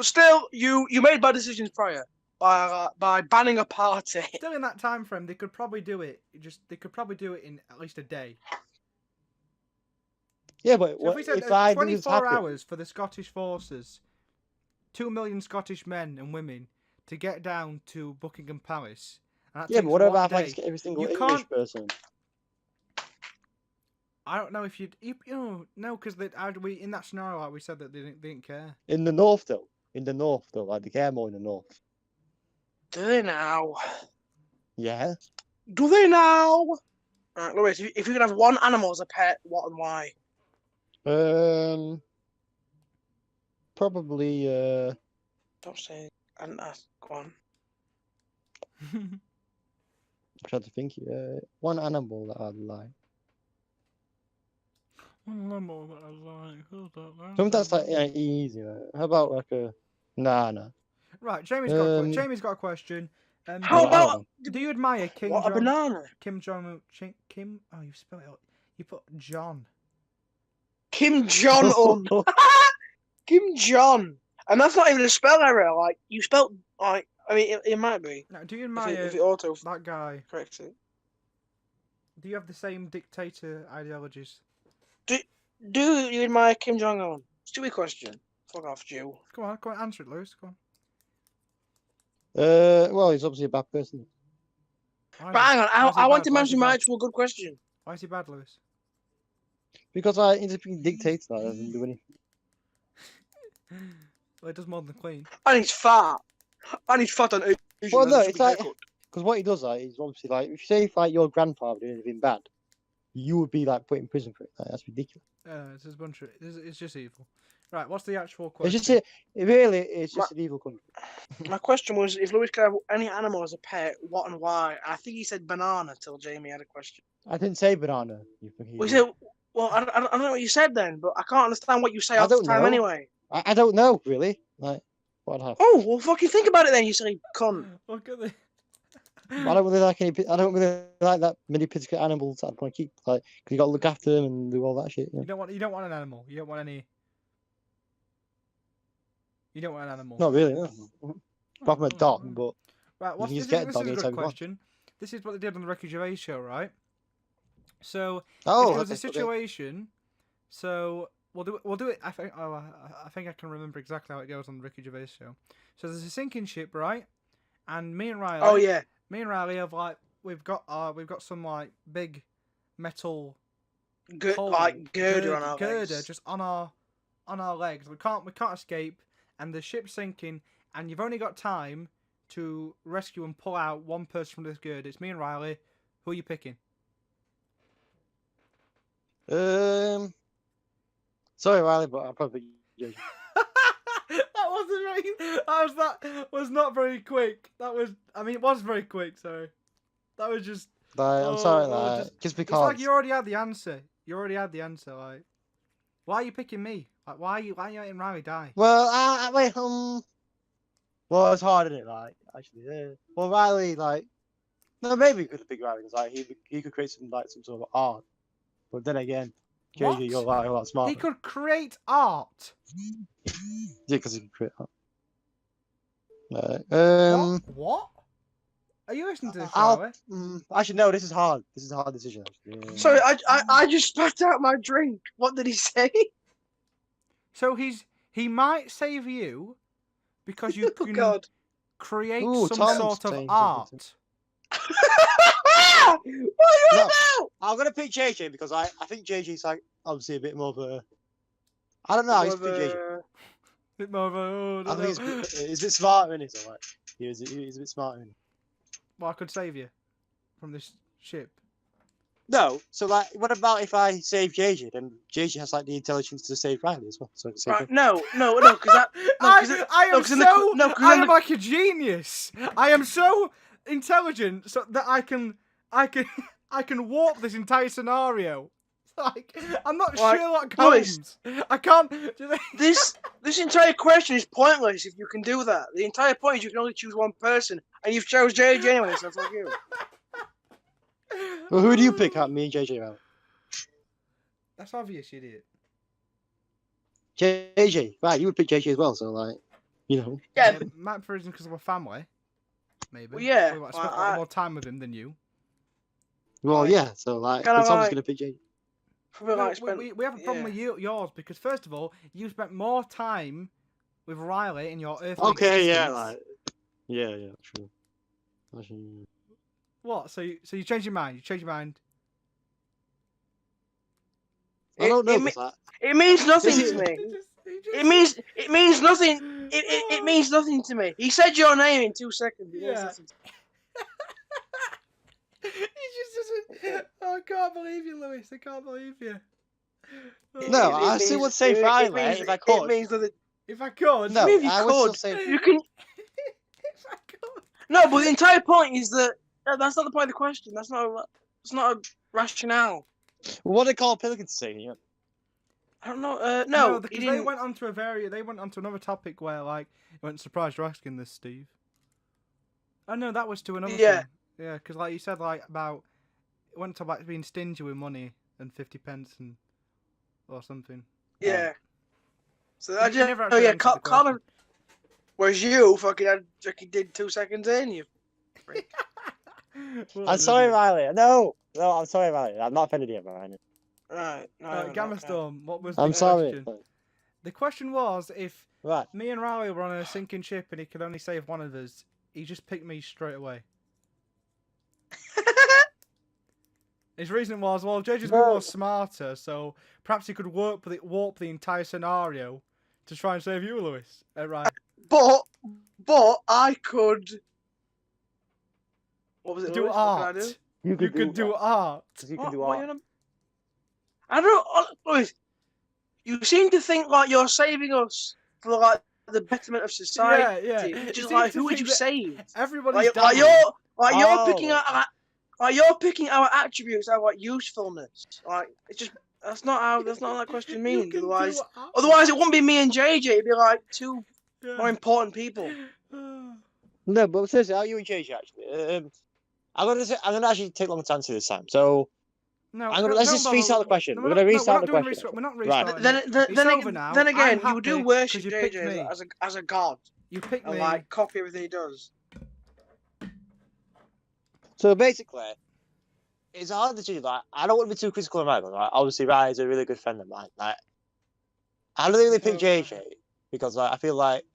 still, you made bad decisions prior by banning a party. Still in that time frame, they could probably do it. They could probably do it in at least a day. Yeah, but so if we said 24 hours for the Scottish forces, 2 million Scottish men and women to get down to Buckingham Palace. And yeah, but what about like every single English person? I don't know if you no, because we in that scenario, like we said that they didn't care. In the north, though, like they care more in the north. Do they now? Yeah. Do they now? Alright, Lewis, if you could have one animal as a pet, what and why? Probably. Don't say and ask. Go on. I'm trying to think. One animal that I'd like. One animal that I like. Something that's like easy. How about like a nah. Right, Jamie's got a question. How about? Do you admire Kim? What, a banana? Kim Jong. Kim. Oh, you spelled it. You put John. Kim Jong Un. Kim Jong. And that's not even a spell error. Like you spelled like. I mean, it might be. Now, do you admire that guy? Correct it. Do you have the same dictator ideologies? Do you admire Kim Jong Un? Stupid question. Fuck off, Jew. Come on, answer it, Lewis. Come on. Well, he's obviously a bad person. But hang on, I want to mention my actual good question. Why is he bad, Lewis? Because he's a dictator that doesn't do anything. Well, he does more than clean. And he's fat. And he's fat on Asian. Well, no, it's like because what he does, like, he's obviously like, if you say if like your grandfather did anything bad, you would be like put in prison for it. Like, that's ridiculous. It's a bunch of. It's just evil. Right, what's the actual question? It's just an evil country. My question was, if Lewis could have any animal as a pet, what and why? I think he said banana till Jamie had a question. I didn't say banana. Well, I don't know what you said then, but I can't understand what you say all the time anyway. I don't know, really. Like, What I'd have. Oh, well, fucking think about it then, you silly cunt. Look at this. I don't really like any. I don't really like that many particular animals that I'd want to keep. Like, cause you got to look after them and do all that shit. You don't want an animal. You don't want any. You don't want an animal. Not really. No. Apart from a dog, but right. What's you this? can just get a This dog is a anytime good you want. question. This is what they did on the Ricky Gervais show, right? So Oh, if there was a okay, okay. situation, so we'll do it. I think I think I can remember exactly how it goes on the Ricky Gervais show. So there's a sinking ship, right? And me and Riley. Oh, yeah. Me and Riley have we've got some like big metal pole, Girder on our legs. just on our legs. We can't escape, and the ship's sinking, and you've only got time to rescue and pull out one person from this girder. It's me and Riley. Who are you picking? Sorry, Riley, but I'll probably. That wasn't very. That was not very quick. That was. I mean, it was very quick. Sorry. That was just. Like, I'm sorry, like, just because. It's like you already had the answer. You already had the answer. Like, why are you picking me? Like, why are you letting Riley die? Well, wait, well, it's hard, isn't it? Like, actually, yeah. Well, Riley, like, no, maybe you could have picked Riley because like he could create some sort of art. But then again, What? JJ, you're like a lot smarter. He could create art. Yeah, because he can create art. What? Are you listening to this, I'll- Riley? Actually, no. This is hard. This is a hard decision. Actually. Sorry, I just spat out my drink. What did he say? So he might save you because you Oh, can God. create Ooh, some Tom's sort of saying art. something. What are you on No. about? I'm gonna pick JJ because I think JJ's like obviously a bit more of a. I don't know. I used to pick JJ. Bit more of a, oh, I I think don't know. he's a bit smarter in it. So like, he's a bit smarter in it. Well, I could save you from this ship. No, so like, what about if I save JJ? Then JJ has like the intelligence to save Riley as well. So I can save Right, him. no, because that. No, 'cause it- I no, am 'cause in the- so. no, 'cause I in am the- like a genius. I am so intelligent so that I can warp this entire scenario. Like, I'm not Like, Sherlock Lewis. Holmes. I can't. This entire question is pointless if you can do that. The entire point is you can only choose one person, and you've chose JJ anyway, so fuck you. Well, who do you pick out? Me and JJ, Riley. That's obvious, you idiot. JJ, right? You would pick JJ as well. So like, you know. Yeah, Matt for reason because of our family. Maybe. Well, yeah, I spent a lot more time with him than you. Well, Like, yeah. So like, kinda it's obviously like- gonna pick JJ. probably No, like spent, we have a problem with yours because first of all, you spent more time with Riley in your earthly Okay, yeah, existence. like, yeah, true. Actually, What? So you changed your mind? You changed your mind? I don't know. It 'Cause, like, It means nothing This to is- me. It means nothing. It means nothing to me. He said your name in 2 seconds. It means Yeah. nothing to me. He just doesn't. Oh, I can't believe you, Lewis. I can't believe you. Oh, No, I still would say Riley if I could. It means nothing. If I could. no, Maybe you I would still could. say. You can. If I could. No, but the entire point is that that's not the point of the question. That's not a rationale. What did Carl Pilkington say? Yeah. I don't know. No, he because they didn't. went on to they went on to another topic where like it went surprised you're asking this, Steve. Oh no, that was to another Yeah. thing. Yeah, because like you said like about it went to like being stingy with money and 50 pence and or something. Yeah. So You I just. never Oh actually yeah, answered the Colin. question. Whereas you fucking did 2 seconds in. You. What I'm an sorry, idiot. Riley. No, I'm sorry, Riley. I'm not offended you, Riley. Right. No. Gamma okay. Storm, what was the I'm sorry. question? The question was if Right. me and Riley were on a sinking ship and he could only save one of us, he just picked me straight away. His reason was, well, JJ's a bit more smarter, so perhaps he could warp the entire scenario to try and save you, Lewis. Right. But I could. What was it? Do Lewis? What could I art. do? You could do art. You can What? do What art. you on- I don't. Lewis, you seem to think like you're saving us for like the betterment of society. Yeah. Which You is seem like, to who would think you that save? Everybody's Like dying. you're picking you're picking our attributes out like usefulness. Like it's just that's not what that question You means. can do Otherwise, art. otherwise it wouldn't be me and JJ. It'd be like two More important people. No, but seriously, are you and JJ actually? I'm gonna actually take long to answer this time. So No, let's just restart the question. No, We're gonna restart the doing question. We're not Right. restarting. It's over now. Then again, I'm you do happy worship 'cause you picked JJ me. as a god. You picked And me. like copy everything he does. So basically, it's hard to do that. I don't want to be too critical of Michael. Right? Obviously, Rai is a really good friend of mine. Like, I don't really pick JJ because like, I feel like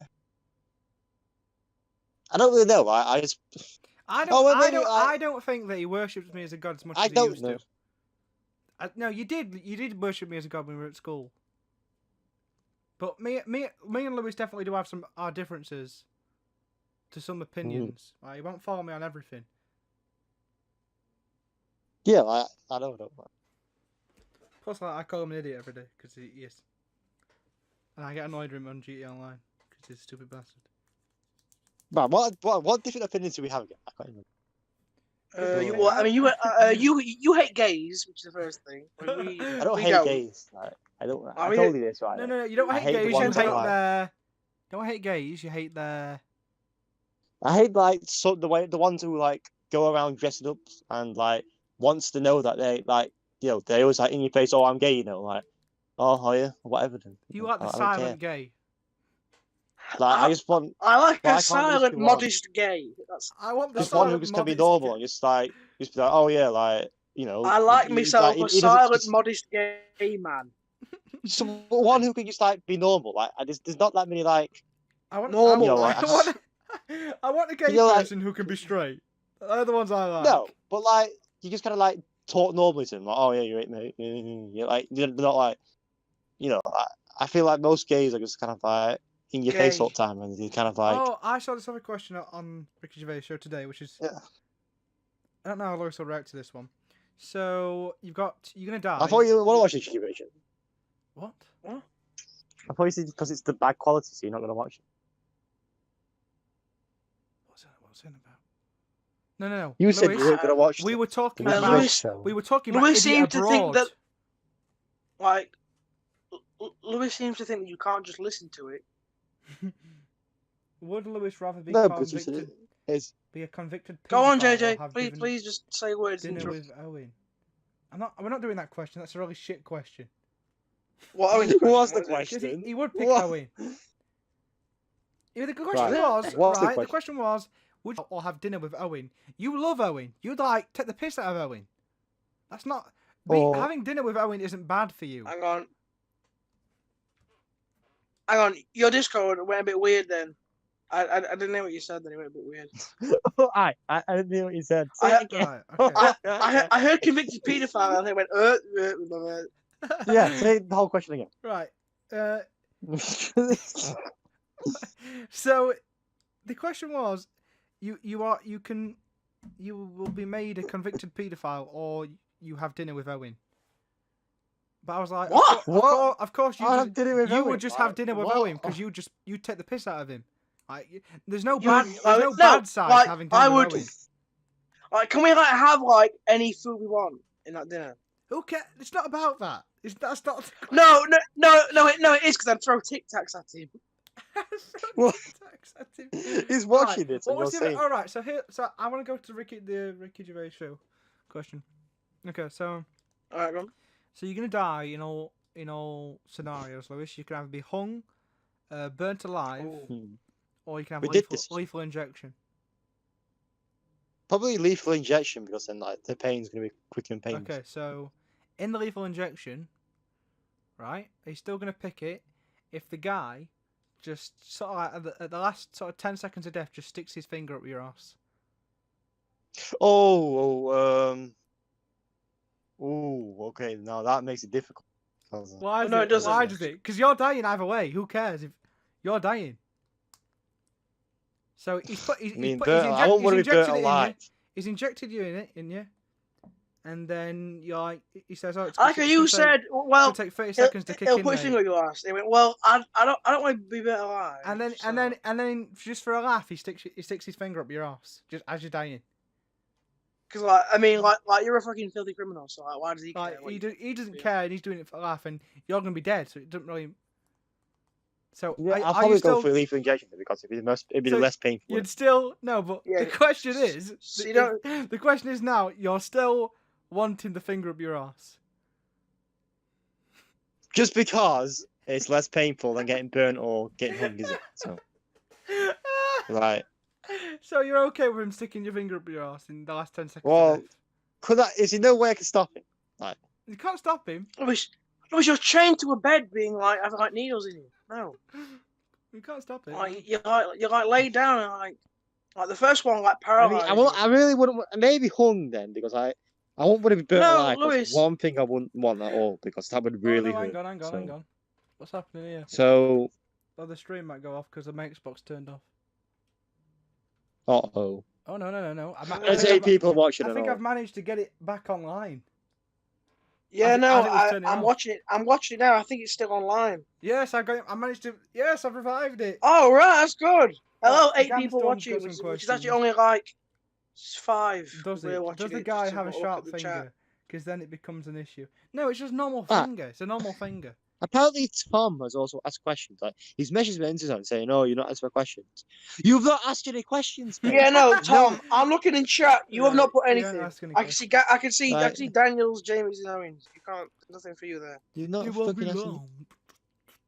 I don't really know. Like, I just I don't think that he worships me as a god as much as he used to. No, you did worship me as a god when we were at school. But me and Lewis definitely do have our differences to some opinions. Like, he won't follow me on everything. Yeah, like, I don't know. Plus, like, I call him an idiot every day because he is. And I get annoyed with him on GT Online because he's a stupid bastard. Man, what different opinions do we have again? I can't remember. You hate gays, which is the first thing. I don't hate gays. Like, I told you this, right? No, you don't hate gays. You hate their. Don't hate gays. You hate their. I hate like the ones who like go around dressing up and like wants to know that they like they always like in your face. Oh, I'm gay. Like, oh yeah, whatever. Then. You like the silent gay. Like I just want. I like a silent, modest gay. I want the just one who just can be normal and just be like, oh yeah, like I like myself a silent, modest gay man. One who can just like be normal. Like there's not that many like. I want normal. I want a gay person who can be straight. They're the ones I like. No, but like you just kind of like talk normally to them. Like, oh yeah, you're right, mate. You're like they're not like, I feel like most gays are just kind of like in your face all the time, and you kind of like. Oh, I saw this other question on Ricky Gervais' show today, which is. Yeah. I don't know how Lois will react to this one. So you're gonna die. I thought you want to watch the Ricky Gervais show. What? I thought you said because it's the bad quality, so you're not gonna watch it. What's it about? No. You said you weren't gonna watch. We were talking about. Louis seemed to think that, like, Louis seems to think that you can't just listen to it. Would Louis rather be convicted? Be a convicted? Go on, JJ. Please just say words. Dinner with Owen. We're not doing that question. That's a really shit question. What Owen's question? What's the question? He would pick Owen. The question was, would you have dinner with Owen? You love Owen. You'd like take the piss out of Owen. That's not. Having dinner with Owen isn't bad for you. Hang on. Your Discord went a bit weird then. I didn't know what you said. Then it went a bit weird. I didn't know what you said. I heard convicted paedophile and it went. Yeah, say the whole question again. Right. So, the question was, you will be made a convicted paedophile or you have dinner with Owen. But I was like, what? Of course you would just have dinner with Owen because you take the piss out of him. Like, there's no bad side to having dinner with Owen. Like, can we have any food we want in that dinner? Okay, it's not about that. That's not. No, it is because I'd throw Tic Tacs at him. He's watching it. All right, so I want to go to the Ricky Gervais show question. Okay, so. All right, go on. So you're gonna die in all scenarios, Lewis. You can either be hung, burnt alive, or you can have lethal injection. Probably lethal injection because then the pain's gonna be quick and painless. Okay, so in the lethal injection, right? He's still gonna pick it if the guy just sort of at the last sort of 10 seconds of death just sticks his finger up your ass. Okay. Now that makes it difficult. Why does it? Because you're dying either way. Who cares if you're dying? So he's I won't want to be burnt alive. He's injected you in you, and then you're like, he says, "Oh, you said, well, it'll take 30 seconds to kick in." He'll put his finger up your ass. He went, "Well, I don't want to be burnt alive." And then just for a laugh, he sticks his finger up your ass just as you're dying. Because you're a fucking filthy criminal, so why does he care? He doesn't care, and he's doing it for a laugh, and you're gonna be dead, so it doesn't really. So Yeah, I'll are probably you still? go for lethal injection because it'd be So the less painful. You'd still no, but Yeah. the question is, So you don't- the question is now, you're still wanting the finger up your ass. Just because it's less painful than getting burnt or getting hung, is it? So, right. So you're okay with him sticking your finger up your ass in the last 10 seconds? Well, is there no way I can stop it? Like, You can't stop him. Lewis, you're chained to a bed, being like having like needles in you. No, You can't stop it. like you're like laid down and like the first one like I mean, paralyzed. I really wouldn't. Maybe hung then because I won't want to be burnt No, alive. That's Lewis. one thing I wouldn't want at all because that would really hurt. Hang on. What's happening here? So, Oh, the stream might go off because my Xbox turned off. uh-oh. Oh, no. There's 8 people watching I it think all. I've managed to get it back online. Yeah, as it no, was turning I'm on. watching it. I'm watching it now. I think it's still online. Yes, I managed to. Yes, I've revived it. Oh right, that's good. Hello, Oh, 8 Gam's people done watching, got some which is actually questions. only like 5. Does We're it? watching Does the it guy just to have a look sharp at the chat. finger? Because then it becomes an issue. No, it's just normal Ah. finger. It's a normal finger. Apparently, Tom has also asked questions. Like he's messaged me into saying, "No, you're not asking questions. You've not asked any questions." Mate. Yeah, no, Tom. I'm looking in chat. You have not put You don't anything. ask any I can see. I can see. I Right. can see Daniels, James, and Owens. You can't. There's nothing for you there. You're not It won't be fucking asking. long.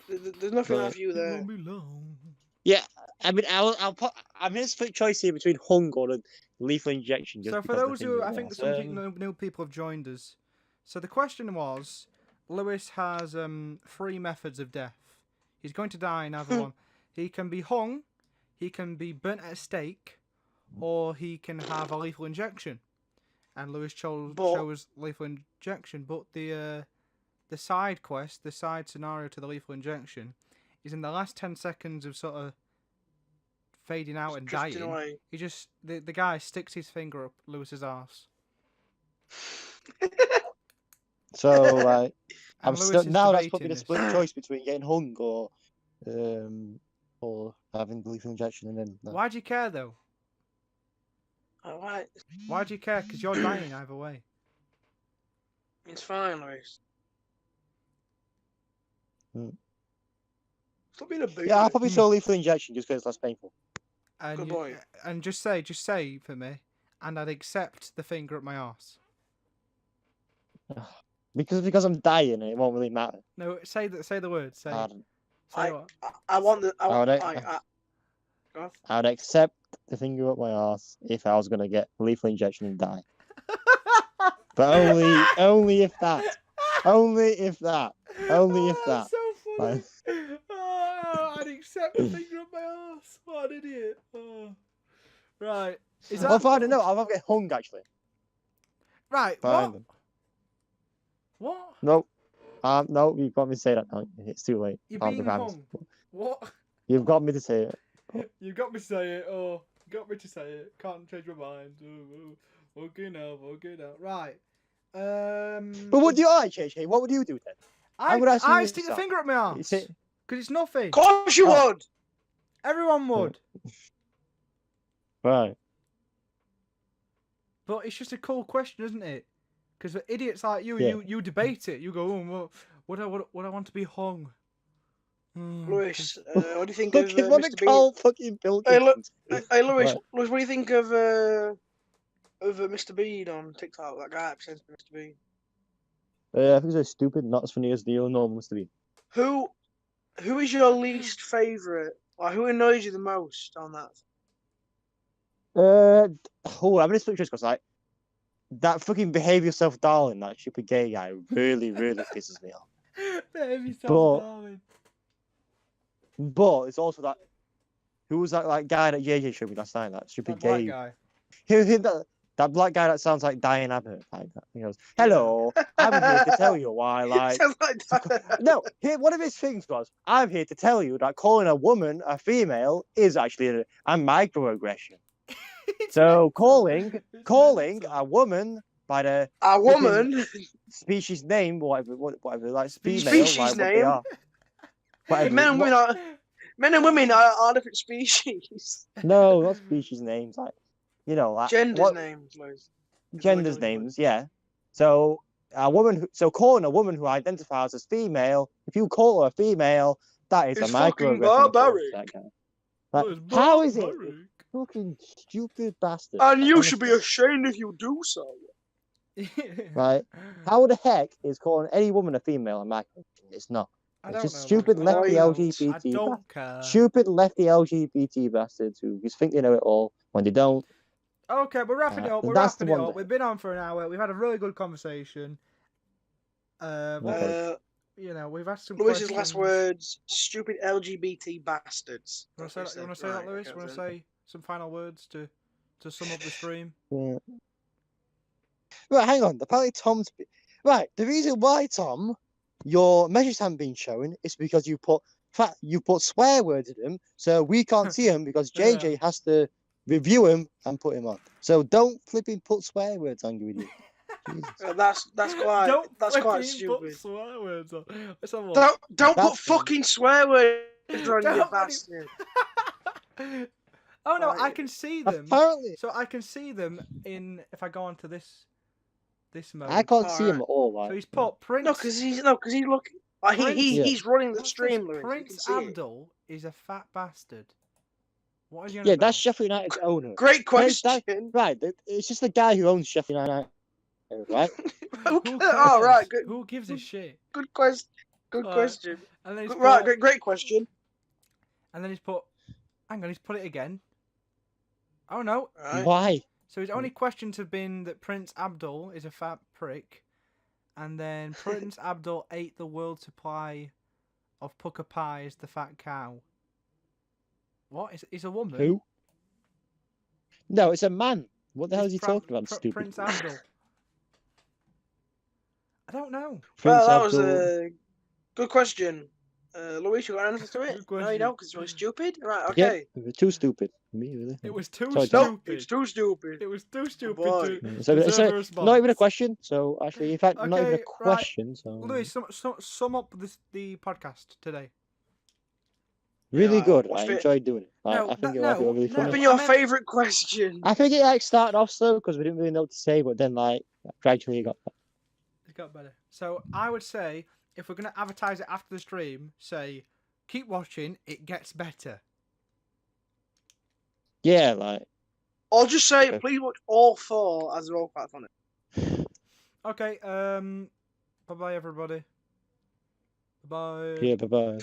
There's nothing Right. there for you It there. won't be long. Yeah, I mean, I'll put. I'm in a split choice here between hung or a lethal injection. Just So for because those the who, finger I think was, some new people have joined us. So the question was, Lewis has 3 methods of death. He's going to die in either one. He can be hung, he can be burnt at a stake, or he can have a lethal injection. And Lewis chose lethal injection, but the side quest, the side scenario to the lethal injection, is in the last 10 seconds of sort of fading out and Drifting dying. away. He just the guy sticks his finger up Lewis's arse. So like, And I'm Lewis still is now that's put me debating in a this. split choice between getting hung or having the lethal injection, and then. Why do you care though? Alright, Why do you care? Because you're dying either way. it's fine, Lewis. Stop being a booty. Yeah, I'll probably throw lethal injection just because it's less painful. And Good boy. And just say for me, and I'd accept the finger up my arse. Because I'm dying, and it won't really matter. No, say the word. Say what? I want the. I would, Go on. I would accept the finger up my ass if I was gonna get lethal injection and die. But only if that. Only if that. Only if that. That's so funny. Like- Oh, I'd accept the finger up my arse. What an idiot. Oh. Right. Is that Well, fine, no, I'll get hung actually. right? Fine. What? No. No, you've got me to say that now. It's too late. You're Can't be being fans. hung. What? You've got me to say it. You got me to say it. Oh, you got me to say it. Can't change my mind. Okay now. Right. But what do you like, JJ? What would you do then? I would ask you I this stick the stuff. finger up my arse. It's- Because it's nothing. Of course you Oh. would. Everyone would. Right. But it's just a cool question, isn't it? Because for idiots like you, Yeah. you debate it. You go, oh, would I want to be hung? Lewis, what do you think of Fucking what a Mr. Bean? call fucking Bill Hey, look, Gates. Hey, Lewis, Right. Lewis, what do you think of Mr. Bean on TikTok? That guy pretends to be Mr. Bean. I think it's stupid, not as funny as the other normal Mr. Bean. Who is your least favourite? Like, who annoys you the most on that? I'm gonna split choice because like that fucking behave yourself, darling. That stupid gay guy really pisses me off. But it's also that who was that like guy that JJ showed me last night? That stupid That black gay. guy. That black guy that sounds like Diane Abbott. Like that. He goes, "Hello, I'm here to tell you why." Like, Sounds like that. no, one of his things was, "I'm here to tell you that calling a woman a female is actually a microaggression." So calling a woman by the A woman. species name, whatever, like female, Species like what they name? are. Whatever. Men and women are different species. No, not species names, like like Genders names, Lewis. genders names, yeah. So calling a woman who identifies as female, if you call her a female, That is It's a fucking microaggression. barbaric. That guy. Like, Oh, it's how is it? barbaric. Fucking stupid bastard. And you Honestly. should be ashamed if you do so. Right. How the heck is calling any woman a female a microaggression? It's not. I It's don't just know, stupid Max. I lefty don't know. LGBT. I don't care. Stupid lefty LGBT bastards who just think they know it all when they don't. Okay, we're wrapping it up. We're that's the wrapping it one up. We've been on for an hour. We've had a really good conversation. Okay. You know, we've asked some Lewis's questions. last words: stupid LGBT bastards. You want to say that, Lewis? You want to say some final words to sum up the stream? Yeah. Right, hang on. Apparently Tom's... Right, the reason why, Tom, your measures haven't been shown is because you put swear words in them, so we can't see them because JJ has to review him and put him on. So don't flipping put swear words on, you idiot. That's quite stupid. Put swear words on. Let's have a Don't That's put fucking swear words on, you bastard. Oh no, Right. I can see them. Apparently, So I can see them in if I go onto this mode. I can't see him at all. Like, So he's put Prince. No, because he's looking. Like, he's running the What's stream, this? Lewis. Prince You can see it. Abdul is a fat bastard. What is he on yeah, about? that's Sheffield United's owner. Great That- question. Right, it's just the guy who owns Sheffield United, right? Who Oh, right. cares? Who gives a shit? Good question. Good Right. question. And then he's Right, put, great question. And then he's put. Hang on, he's put it again. Oh no. Right. Why? So his only questions have been that Prince Abdul is a fat prick, and then Prince Abdul ate the world supply of pucker pies, the fat cow. What? Is a woman? Who? No, it's a man. What the hell is he It's Pran- talking about, stupid? Prince Abdul. I don't know. Prince Well, that was Abdul. a good question. Luis, you got an answer to it? Good question. No, you don't, because it's really stupid. Right, okay. Yeah, it was too stupid for me, really. It was too Sorry, stupid. Tom. Nope, it's too stupid. It was too stupid boy. to So deserve a response. not even a question. So actually, in fact, not even a Okay, right. question. So Louis, sum up the podcast today. really Yeah, good. I what's it- enjoyed doing it. No, I think no, it was really no. funny. What's been your I meant- favourite question? I think it like started off slow because we didn't really know what to say, but then like gradually it got. It got better. So I would say if we're gonna advertise it after the stream, say keep watching, it gets better. Yeah, like Or just say, Okay. please watch all 4 as they're all quite funny. Okay. Bye bye everybody. Bye. yeah, bye bye.